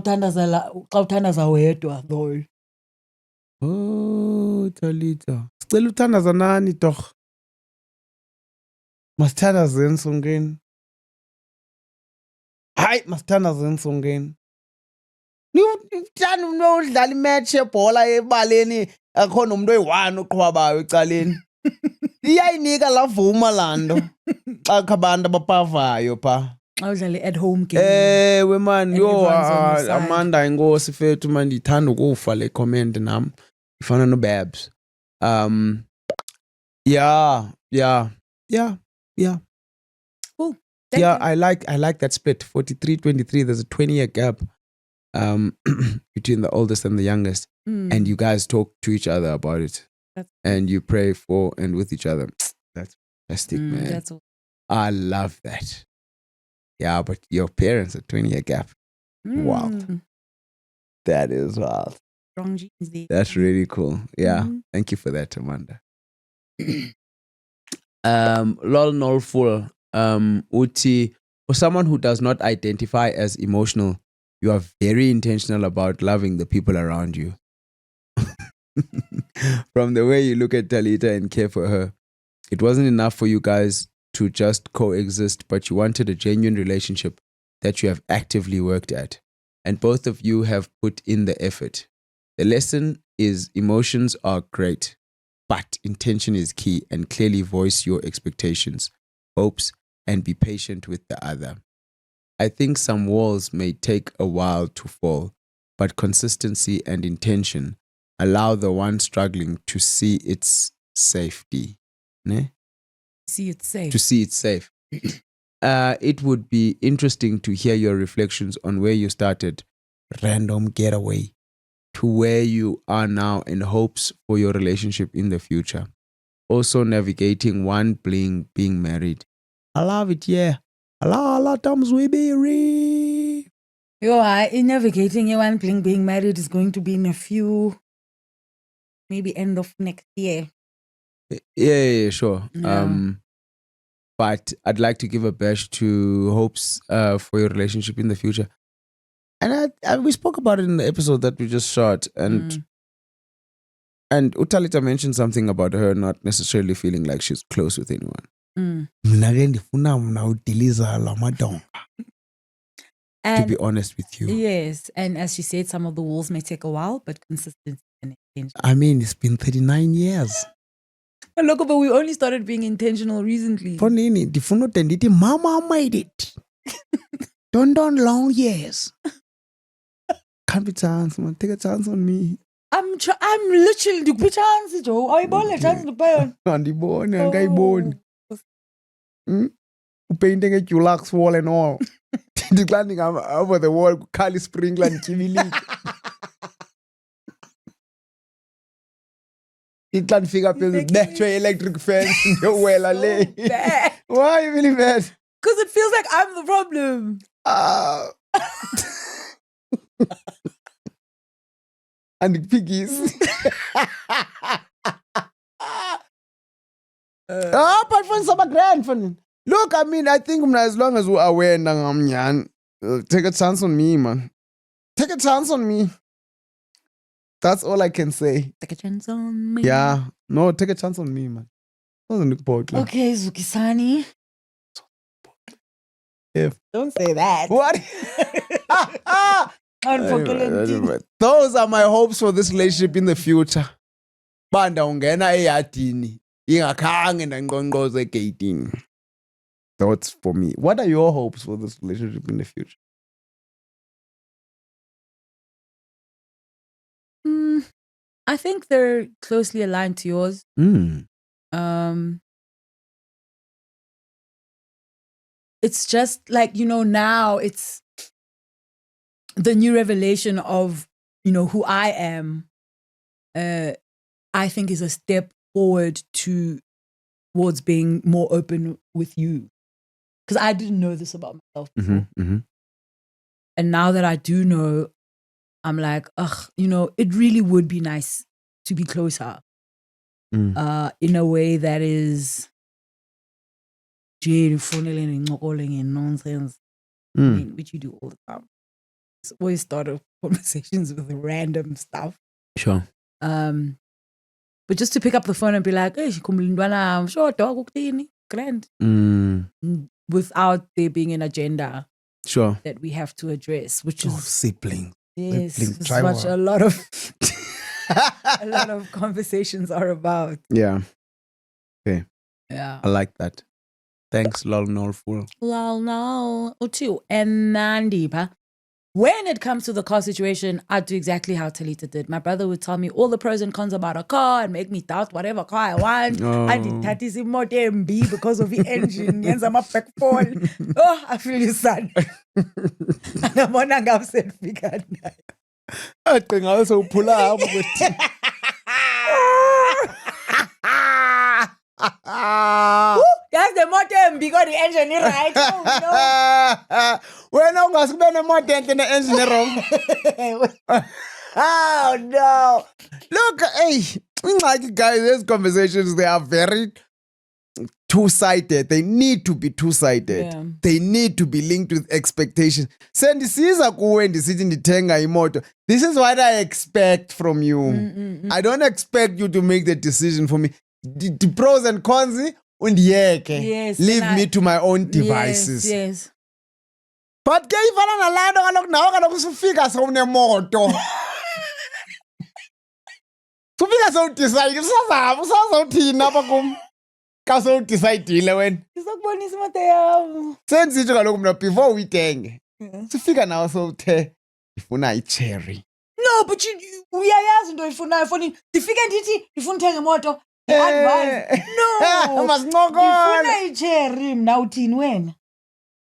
Speaker 1: uthandaza wedwa though.
Speaker 2: Oh, Talita. Sicela uthandaza nani doch? Masithandaze ensongeni. Hayi masithandaze ensongeni. Niwuthanda umuntu odlala imatch yebhola ebaleni akhona umuntu oyi-1 oqhwabayo ecaleni. Iyayinika lavuma lando xa abantu abapavayo pha.
Speaker 1: Xa udlala at home game.
Speaker 2: We man yo Amanda inkosi fethu man ndithanda ukufa le comment nam. Ifana no Babs. Yeah.
Speaker 1: Cool.
Speaker 2: Yeah, I like that split. 43-23. There's a 20-year gap between the oldest and the youngest. And you guys talk to each other about it. And you pray for and with each other. That's fantastic, man.
Speaker 1: That's all.
Speaker 2: I love that. Yeah, but your parents, a 20-year gap. Wild. That is wild.
Speaker 1: Strong genes there.
Speaker 2: That's really cool. Yeah. Thank you for that, Amanda. Lol Nolful. Uti, for someone who does not identify as emotional, you are very intentional about loving the people around you. From the way you look at Talita and care for her, it wasn't enough for you guys to just coexist, but you wanted a genuine relationship that you have actively worked at, and both of you have put in the effort. The lesson is emotions are great, but intention is key, and clearly voice your expectations, hopes, and be patient with the other. I think some walls may take a while to fall, but consistency and intention allow the one struggling to see its safety. Ne?
Speaker 1: See it safe.
Speaker 2: To see it safe. It would be interesting to hear your reflections on where you started, random getaway, to where you are now in hopes for your relationship in the future. Also navigating one being married. I love it, yeah. A lot of times we be real.
Speaker 1: In navigating one being married is going to be in a few, maybe end of next year.
Speaker 2: Yeah, sure.
Speaker 1: Yeah.
Speaker 2: But I'd like to give a bash to hopes for your relationship in the future. And we spoke about it in the episode that we just shot, and Utalita mentioned something about her not necessarily feeling like she's close with anyone. To be honest with you.
Speaker 1: Yes, and as she said, some of the walls may take a while, but consistency and intention.
Speaker 2: I mean, it's been 39 years.
Speaker 1: Look, but we only started being intentional recently.
Speaker 2: Mama made it. Don't long years. Can't be chance, man. Take a chance on me.
Speaker 1: I'm literally to put chance, Joe. I bought a chance to buy.
Speaker 2: Angiboni. Painting a Dulux wall and all. Declining over the wall, Kali sprinkler and Kivili. It can't figure out the natural electric fence in your well. Why are you really bad?
Speaker 1: Because it feels like I'm the problem.
Speaker 2: And the piggies. But for some grand. Look, I mean, I think as long as we're aware, take a chance on me, man. Take a chance on me. That's all I can say.
Speaker 1: Take a chance on me.
Speaker 2: Yeah. No, take a chance on me, man.
Speaker 1: Okay, Zukisani. Don't say that.
Speaker 2: What? Those are my hopes for this relationship in the future. Banda ungena eyadini ingakhange nangqongqoze egeyitini. That's for me. What are your hopes for this relationship in the future?
Speaker 1: I think they're closely aligned to yours. It's just like, now it's the new revelation of, who I am. I think is a step forward towards being more open with you. Because I didn't know this about myself before. And now that I do know, I'm like, it really would be nice to be closer in a way that is funneling and nonsense. I mean, which you do all the time. It's always start off conversations with random stuff.
Speaker 2: Sure.
Speaker 1: But just to pick up the phone and be like, hey, I'm sure dog grand. Without there being an agenda.
Speaker 2: Sure.
Speaker 1: That we have to address, which is
Speaker 2: sibling.
Speaker 1: Yes, it's what a lot of conversations are about.
Speaker 2: Yeah. Okay.
Speaker 1: Yeah.
Speaker 2: I like that. Thanks, lol no fool.
Speaker 1: Lol no. Utu and Nandipa. When it comes to the car situation, I do exactly how Talita did. My brother would tell me all the pros and cons about a car and make me doubt whatever car I want. I did that is more MB because of the engine. Yes, I'm a back fall. Oh, I feel you, son. I'm on a upset figure.
Speaker 2: I think I also pull up with
Speaker 1: that's the motor because the engine is right. Oh, no.
Speaker 2: We're not going to spend a motor in the engine wrong. Oh, no. Look, hey, like guys, these conversations, they are very two-sided. They need to be two-sided.
Speaker 1: Yeah.
Speaker 2: They need to be linked with expectations. This is what I expect from you. I don't expect you to make the decision for me. The pros and cons,
Speaker 1: yes,
Speaker 2: leave me to my own devices.
Speaker 1: Yes.
Speaker 2: But ke ifana nalando kaloku nawe kaloku usufika sowunemoto. Sufika sowudecide usazawuthini apha kum. Ka sowudecidile wena.
Speaker 1: Ngizokubonisa imoto yam.
Speaker 2: Senzitsho kaloku mna before uyithenge. Sifika nawe sowuthe ndifuna icherry.
Speaker 1: No, but uyayazi into oyifunayo fonini. Ndifike ndithi ndifuna uthenga imoto. Advise. No.
Speaker 2: Masincokole.
Speaker 1: Ndifuna icherry mna uthini wena?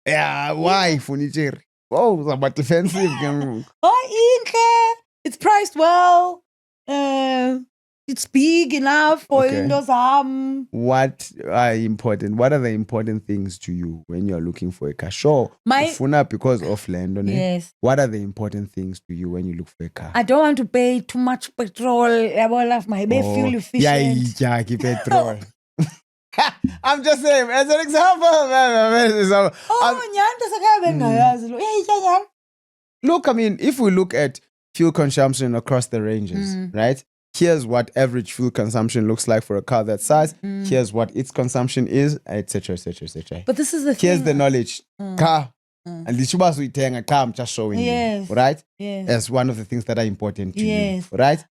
Speaker 2: Yeah, why ifuna icherry? Oh, uzaba defensive ke ngoku.
Speaker 1: Oh, inhle. It's priced well. It's big enough for into zam.
Speaker 2: What are important? What are the important things to you when you're looking for a car? Sure, ufuna because of land on it.
Speaker 1: Yes.
Speaker 2: What are the important things to you when you look for a car?
Speaker 1: I don't want to pay too much petrol. I will have my fuel efficient.
Speaker 2: Yeah, keep petrol. I'm just saying, as an example. Look, I mean, if we look at fuel consumption across the ranges, right? Here's what average fuel consumption looks like for a car that size. Here's what its consumption is, etc., etc., etc.
Speaker 1: But this is the thing.
Speaker 2: Here's the knowledge. Car. And I'm just showing you. Right?
Speaker 1: Yes.
Speaker 2: As one of the things that are important to you. Right?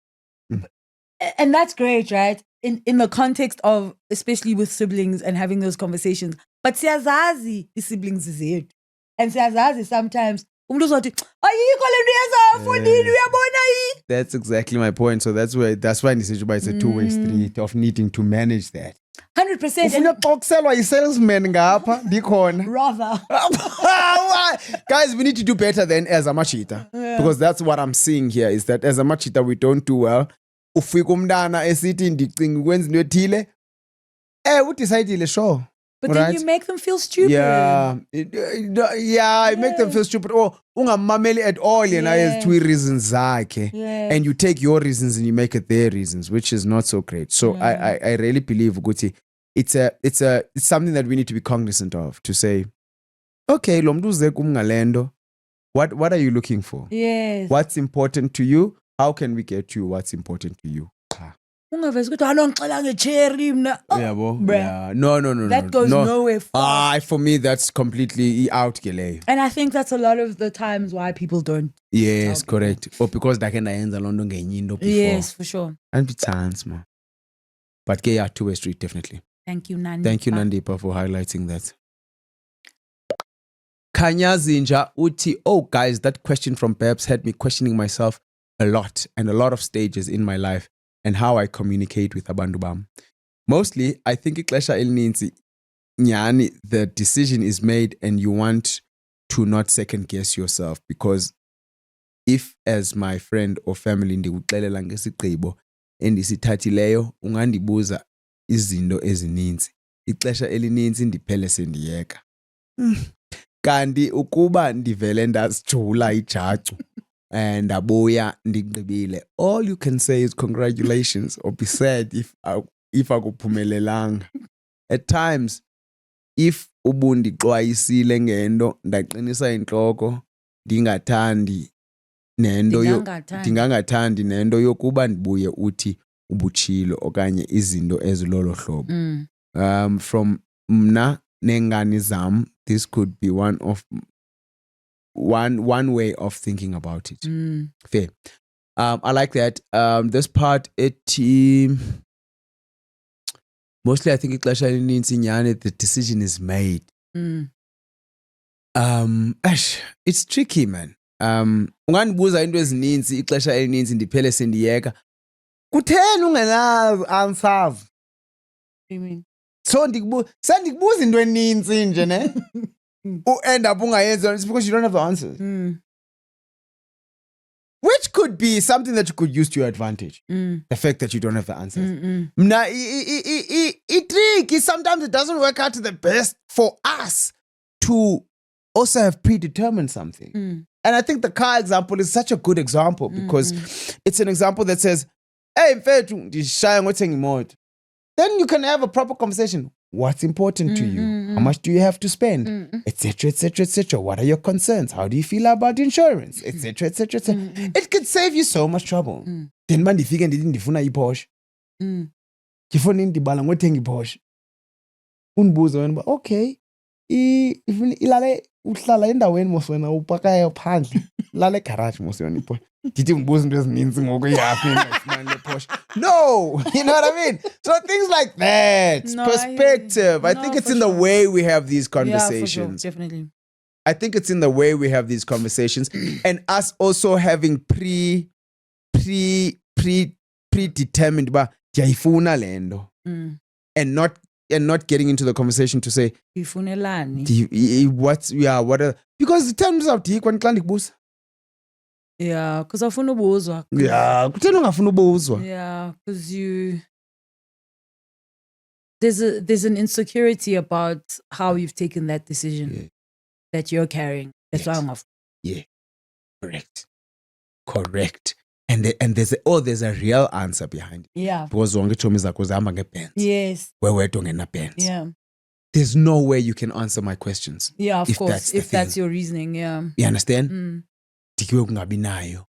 Speaker 1: And that's great, right? In the context of, especially with siblings and having those conversations. But siyazazi siblings is it. And siyazazi sometimes
Speaker 2: that's exactly my point. So that's why it's a two-way street of needing to manage that.
Speaker 1: 100%.
Speaker 2: Salesman
Speaker 1: Rather.
Speaker 2: Guys, we need to do better than as a machita. Because that's what I'm seeing here is that as a machita we don't do well. Ufika umntana esithi ndicinga ukwenza into ethile udecidile sure.
Speaker 1: But then you make them feel stupid.
Speaker 2: Yeah, you make them feel stupid. Or ungamameli at all, you know, has two reasons zakhe. And you take your reasons and you make it their reasons, which is not so great. So I really believe Guti, it's something that we need to be cognizant of, to say, okay, what are you looking for?
Speaker 1: Yes.
Speaker 2: What's important to you? How can we get you what's important to you?
Speaker 1: No.
Speaker 2: That
Speaker 1: goes nowhere.
Speaker 2: For me, that's completely out.
Speaker 1: And I think that's a lot of the times why people don't.
Speaker 2: Yes, correct. Or because that can end London before.
Speaker 1: Yes, for sure.
Speaker 2: And be chance, man. But yeah, two-way street, definitely.
Speaker 1: Thank you, Nandipa.
Speaker 2: Thank you, Nandipa, for highlighting that. Kanya Zinja Uti. Oh, guys, that question from Babs had me questioning myself a lot and a lot of stages in my life and how I communicate with Abantu Bam. Mostly, I think ixesha elininzi nyani the decision is made and you want to not second guess yourself, because if as my friend or family ndikuxelela ngesigqibo endisithathileyo ungandibuza izinto ezininzi, ixesha elininzi ndiphele sendiyeka. Kanti ukuba ndivele ndasijula ijacu and abuya ndigqibile, all you can say is congratulations or be sad if akuphumelelanga. At times, if ubundixwayisile ngento ndaqinisa intloko ndingathandi nento yokuba ndibuye uthi ubutshilo okanye izinto ezilolo hlobo. From mna nengani zam, this could be one way of thinking about it. Fair. I like that. This part, mostly I think the decision is made. It's tricky, man. Ungandibuza into ezininzi ixesha elininzi ndiphele sendiyeka. Kutheni ungenazo answers?
Speaker 1: You mean?
Speaker 2: So sendikubuza into eninzi nje ne. End up ungayenza, it's because you don't have the answers. Which could be something that you could use to your advantage. The fact that you don't have the answers. It tricky. Sometimes it doesn't work out to the best for us to also have predetermined something. And I think the car example is such a good example because it's an example that says, hey, then you can have a proper conversation. What's important to you? How much do you have to spend? Etc., etc., etc. What are your concerns? How do you feel about insurance? Etc., etc., etc. It could save you so much trouble. Then man ndifike ndithi ndifuna iPorsche. Ndifuna indibala ngothenga iPorsche. Undibuza wena ba okay, ilale uhlala endaweni mos wena upakayo phandle lala egarage mos yona iPorsche ndithi ngibuza into ezininzi ngoku ihafi ngifumane le Porsche. No, you know what I mean? So things like that.
Speaker 1: No,
Speaker 2: Perspective. I think it's in the way we have these conversations.
Speaker 1: Yeah, for sure. Definitely.
Speaker 2: I think it's in the way we have these conversations and us also having predetermined ba ndiyayifuna le nto and not getting into the conversation to say
Speaker 1: ifunelani
Speaker 2: what are, because the terms of the xa ndikubuza
Speaker 1: because afuna ubuzwa
Speaker 2: kutheni ungafuna ubuzwa
Speaker 1: because there's an insecurity about how you've taken that decision that you're carrying. That's why I'm off.
Speaker 2: Yeah, correct. And there's a real answer behind it.
Speaker 1: Yeah.
Speaker 2: Because zonke itshomi zakho zihamba ngeBenz.
Speaker 1: Yes.
Speaker 2: Wewedwa ngena-Benz.
Speaker 1: Yeah.
Speaker 2: There's no way you can answer my questions.
Speaker 1: Yeah, of course. If that's your reasoning, yeah.
Speaker 2: You understand? Dikiwe kungabi nayo.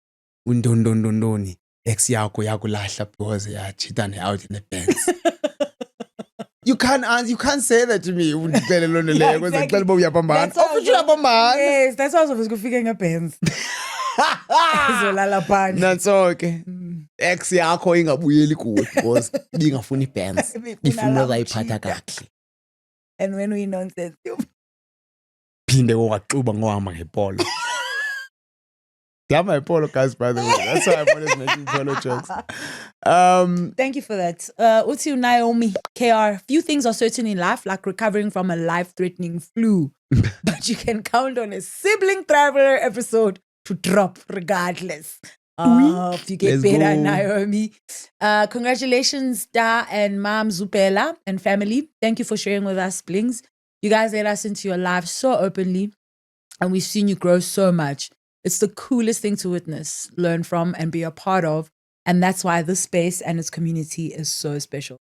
Speaker 2: Undondondondoni. Ex yakho yakulahla because yachita ne-out in the Benz. You can't say that to me.
Speaker 1: Yes, that's why I was going to Benz.
Speaker 2: That's okay. Ex yakho ingabuyeli kuwe because bingafuni Benz. Ifuna uzayiphatha kahle.
Speaker 1: And when we nonsense you.
Speaker 2: Phinde waxuba ngohamba ngepolo. My polo guys, by the way. That's why I'm always making polo jokes.
Speaker 1: Thank you for that. Uti Naomi KR. Few things are certain in life, like recovering from a life-threatening flu. But you can count on a sibling traveler episode to drop regardless. If you get better, Naomi. Congratulations, Da and Mom Zupela and family. Thank you for sharing with us, Blings. You guys let us into your lives so openly, and we've seen you grow so much. It's the coolest thing to witness, learn from, and be a part of. And that's why this space and its community is so special.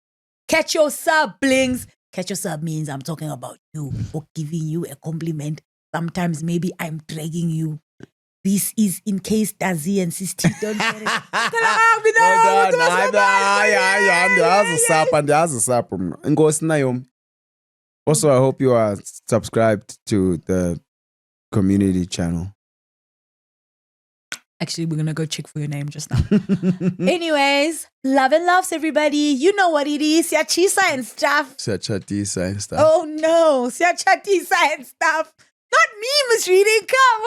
Speaker 1: Catch your sub, Blings. Catch your sub means I'm talking about you or giving you a compliment. Sometimes maybe I'm dragging you. This is in case Dazi and Sisti don't get it.
Speaker 2: Also, I hope you are subscribed to the community channel.
Speaker 1: Actually, we're going to go check for your name just now. Anyways, love and loves, everybody. You know what it is. Siachisa and stuff.
Speaker 2: Siachatisa and stuff.
Speaker 1: Oh, no. Siachatisa and stuff. Not me, Miss Reading. Come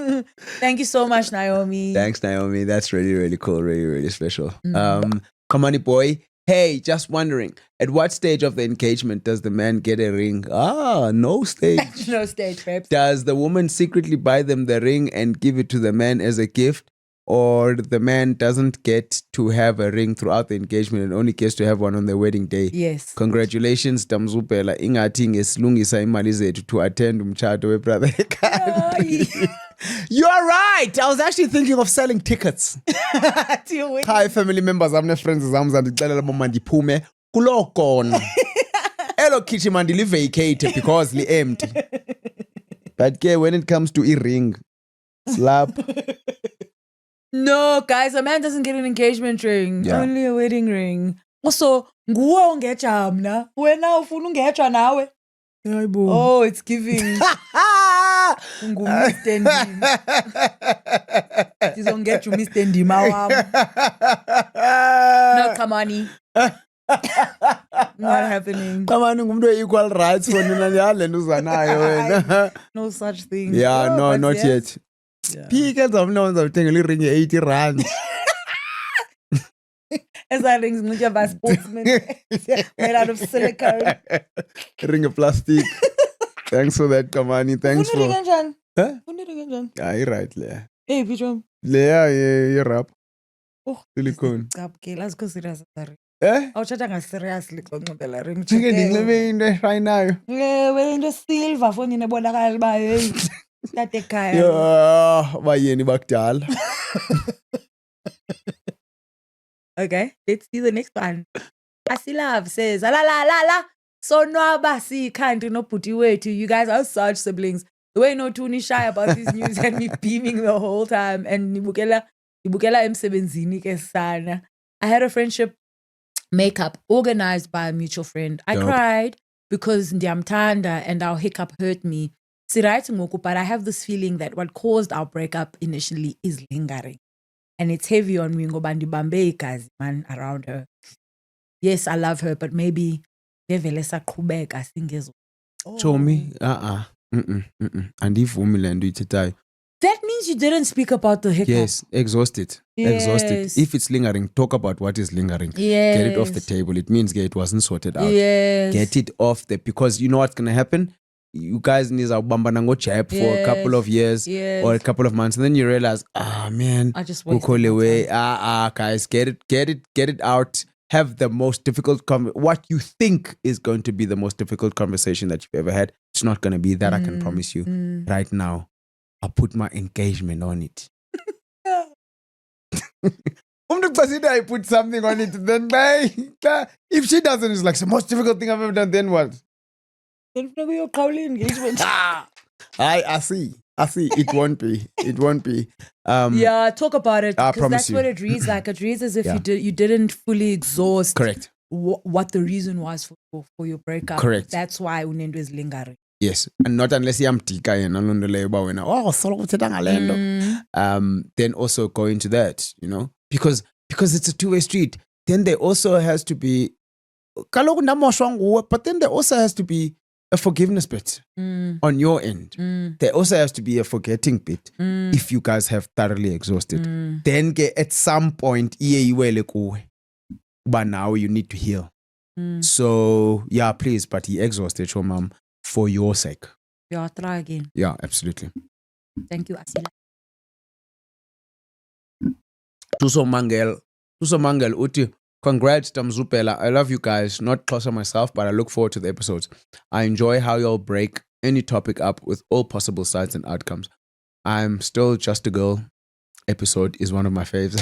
Speaker 1: on. Thank you so much, Naomi.
Speaker 2: Thanks, Naomi. That's really, really cool. Really, really special. Come on, boy. Hey, just wondering, at what stage of the engagement does the man get a ring? No stage.
Speaker 1: No stage, babes.
Speaker 2: Does the woman secretly buy them the ring and give it to the man as a gift? Or the man doesn't get to have a ring throughout the engagement and only gets to have one on the wedding day?
Speaker 1: Yes.
Speaker 2: Congratulations, Damzupela. Ingathi ngesilungisa imali zethu to attend umtshato webrother. You are right. I was actually thinking of selling tickets. Hi, family members. I'm friends. I'm ndixelela bomma ndiphume kulo kona. Elo kitchen mandili vacate because li empty. But when it comes to a ring, slap.
Speaker 1: No, guys, a man doesn't get an engagement ring. Yeah. Only a wedding ring. Also, nguwe ungeja mna. Wena ufuna ungeja nawe. Oh, it's giving. Mr. Ndima. Sizongeja Mr. Ndima wam. No, Kamani. Not happening.
Speaker 2: Kamani ngumuntu equal rights for nina le nto uzanayo wena.
Speaker 1: No such thing.
Speaker 2: Yeah, no, not yet. Pika zamnonza uthengela iring ye-80 rand.
Speaker 1: Esa rings ngiya by sportsman made out of silicone.
Speaker 2: Ring of plastic. Thanks for that, Kamani. Thanks for. Huh? Yeah, you're right, Leah.
Speaker 1: Hey, Pichom.
Speaker 2: Leah, you're rap.
Speaker 1: Oh,
Speaker 2: silicone.
Speaker 1: Okay, let's go serious.
Speaker 2: Oh,
Speaker 1: chatting seriously. Ring.
Speaker 2: Right now.
Speaker 1: Well, the silver phone in a bonakal by. Okay, let's see the next one. Asilove says, la la la la. So no basi can't no put away to you guys are such siblings. The way no too shy about this news and me beaming the whole time. And Nibukela M7 kesana. I had a friendship makeup organized by a mutual friend. I cried because ndiyamthanda and our hiccup hurt me. But I have this feeling that what caused our breakup initially is lingering. And it's heavy on me ngoba ndibambe igazi man around her. Yes, I love her, but maybe vele saqhubeka singezo.
Speaker 2: Chomi, andivumi le nto uyithethayo.
Speaker 1: That means you didn't speak about the hiccup.
Speaker 2: Yes, exhausted. If it's lingering, talk about what is lingering.
Speaker 1: Yes.
Speaker 2: Get it off the table. It means it wasn't sorted out.
Speaker 1: Yes.
Speaker 2: Get it off there, because you know what's going to happen? You guys need to bamba chap for a couple of years or a couple of months, and then you realize, man,
Speaker 1: I just went
Speaker 2: away. Guys, get it out. Have the most difficult what you think is going to be the most difficult conversation that you've ever had. It's not going to be that. I can promise you right now. I'll put my engagement on it. I put something on it, then if she doesn't, it's like the most difficult thing I've ever done. Then what?
Speaker 1: Then your Kauli engagement.
Speaker 2: I see. It won't be.
Speaker 1: Yeah, talk about it.
Speaker 2: I promise
Speaker 1: that's
Speaker 2: you.
Speaker 1: what it reads like. It reads as if you didn't fully exhaust.
Speaker 2: Correct.
Speaker 1: What the reason was for your breakup.
Speaker 2: Correct.
Speaker 1: That's why unendo is lingering.
Speaker 2: Yes, and not unless you amtika yena londole ba wena. Oh, solo kuthethanga lento. Then also go into that, because it's a two-way street. Then there also has to be but then there also has to be a forgiveness bit on your end. There also has to be a forgetting bit if you guys have thoroughly exhausted. Then at some point, but now you need to heal. So yeah, please, but he exhausted your mom for your sake.
Speaker 1: Yeah, try again.
Speaker 2: Yeah, absolutely.
Speaker 1: Thank you, Asila.
Speaker 2: Tuso Mangel, Uti. Congrats, Tamzupela. I love you guys. Not closer myself, but I look forward to the episodes. I enjoy how y'all break any topic up with all possible sides and outcomes. I'm still just a girl. Episode is one of my faves.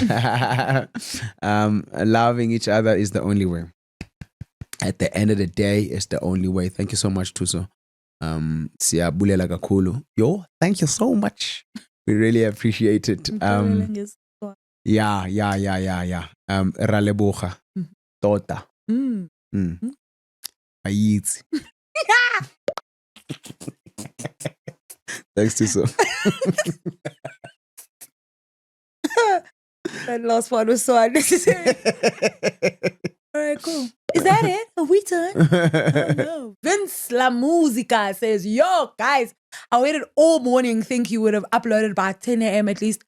Speaker 2: Loving each other is the only way. At the end of the day, it's the only way. Thank you so much, Tuso. Siyabulela kakhulu. Yo, thank you so much. We really appreciate it. Yeah. Raleboga. Tota. Ayitsi. Thanks, Tuso.
Speaker 1: That last one was so unnecessary. All right, cool. Is that it? Are we done? Oh, no. Vince La Musica says, yo, guys, I waited all morning. Think you would have uploaded by 10 a.m. at least.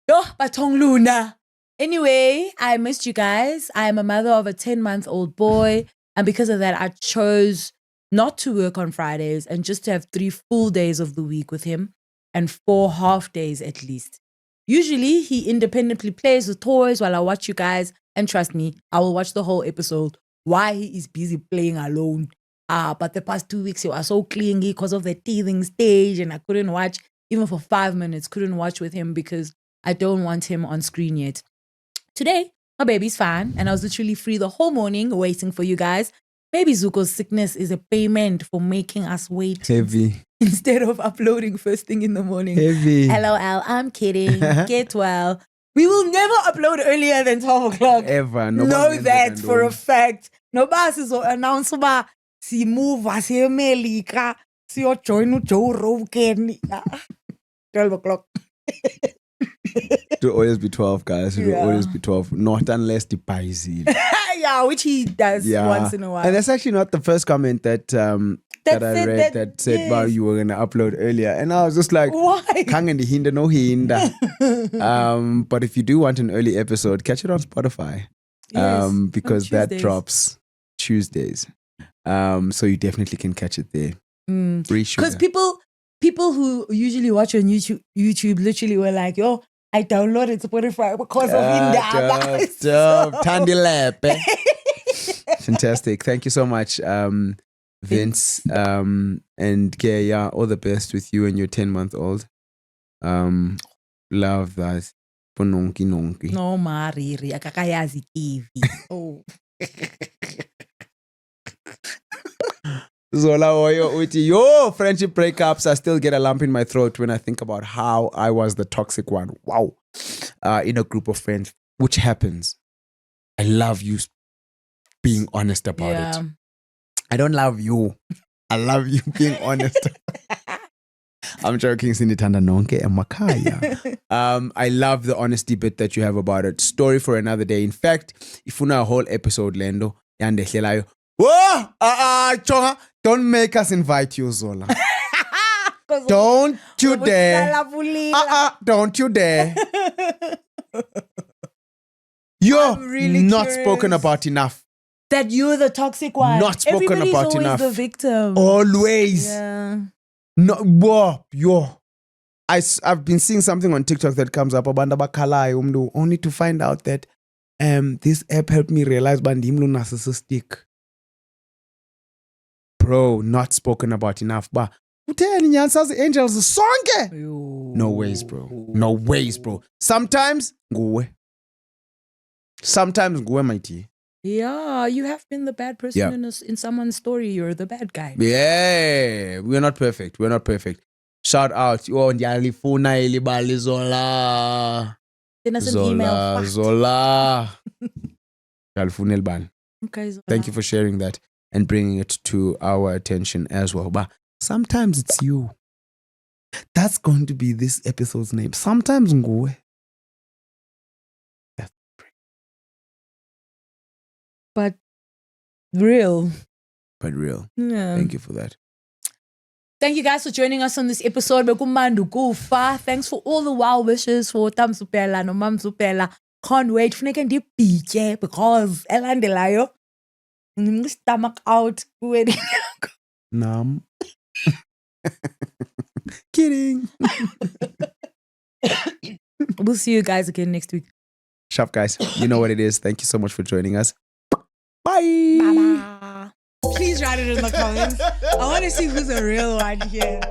Speaker 1: Yo, Batong Luna. Anyway, I missed you guys. I am a mother of a 10-month-old boy. And because of that, I chose not to work on Fridays and just to have 3 full days of the week with him and 4 half days at least. Usually, he independently plays with toys while I watch you guys. And trust me, I will watch the whole episode while he is busy playing alone. But the past 2 weeks, he was so clingy because of the teething stage. And I couldn't watch, even for 5 minutes, couldn't watch with him because I don't want him on screen yet. Today, my baby's fine. And I was literally free the whole morning waiting for you guys. Baby Zuko's sickness is a payment for making us wait.
Speaker 2: Heavy.
Speaker 1: Instead of uploading first thing in the morning.
Speaker 2: Heavy.
Speaker 1: LOL, I'm kidding. Get well. We will never upload earlier than 12 o'clock.
Speaker 2: Ever.
Speaker 1: Know that for a fact. Nobody will announce about si move as America. Si yo join Joe Rogan. 12 o'clock.
Speaker 2: It will always be 12, guys. It will always be 12. Not unless the buys it.
Speaker 1: Yeah, which he does once in a while.
Speaker 2: And that's actually not the first comment that I read that said,
Speaker 1: yes.
Speaker 2: wow, you were going to upload earlier. And I was just like,
Speaker 1: why?
Speaker 2: Kangen hinda no hinda. But if you do want an early episode, catch it on Spotify.
Speaker 1: Yes,
Speaker 2: because that drops Tuesdays. So you definitely can catch it there.
Speaker 1: Because people who usually watch on YouTube literally were like, yo, I downloaded Spotify because of Indaba.
Speaker 2: Tandilepe. Fantastic. Thank you so much, Vince. And yeah, all the best with you and your 10-month-old. Love that. Pononki nonki.
Speaker 1: No mariri. Akakayazi TV. Oh.
Speaker 2: Zola Oyo Uti. Yo, friendship breakups. I still get a lump in my throat when I think about how I was the toxic one. Wow. In a group of friends, which happens. I love you being honest about it. I don't love you. I love you being honest. I'm joking, Sinithanda nonke emakhaya. I love the honesty bit that you have about it. Story for another day. In fact, if you know a whole episode, Lendo, yandehlelayo. Whoa! Chonga, don't make us invite you, Zola. Don't you dare. Don't you dare. You're really not curious. Spoken about enough.
Speaker 1: That you're the toxic one.
Speaker 2: Not spoken
Speaker 1: Everybody's
Speaker 2: about
Speaker 1: always
Speaker 2: enough.
Speaker 1: The victim.
Speaker 2: Always.
Speaker 1: Yeah.
Speaker 2: No, whoa, yo. I've been seeing something on TikTok that comes up about Bakalai only to find out that this app helped me realize bandimlu narcissistic. Bro, not spoken about enough. But angels sonke. No ways, bro. No ways, bro. Sometimes nguwe. Sometimes nguwe, my tea.
Speaker 1: Yeah, you have been the bad person in someone's story. You're the bad guy.
Speaker 2: Yeah, we're not perfect. We're not perfect. Shout out. Oh, ndiyalifuna elibali Zola.
Speaker 1: Send us an email.
Speaker 2: Zola. Ndiyalifuna elibali.
Speaker 1: Okay, Zola.
Speaker 2: Thank you for sharing that and bringing it to our attention as well. But sometimes it's you. That's going to be this episode's name. Sometimes nguwe.
Speaker 1: But real.
Speaker 2: Yeah. Thank you for that.
Speaker 1: Thank you guys for joining us on this episode. Thanks for all the well wishes for Tam Supela no Mam Supela. Can't wait. Funeka ndibhitye because elandelayo stomach out.
Speaker 2: Nam. Kidding.
Speaker 1: We'll see you guys again next week.
Speaker 2: Sharp guys. You know what it is. Thank you so much for joining us. Bye.
Speaker 1: Bye. Please write it in the comments. I want to see who's a real one here.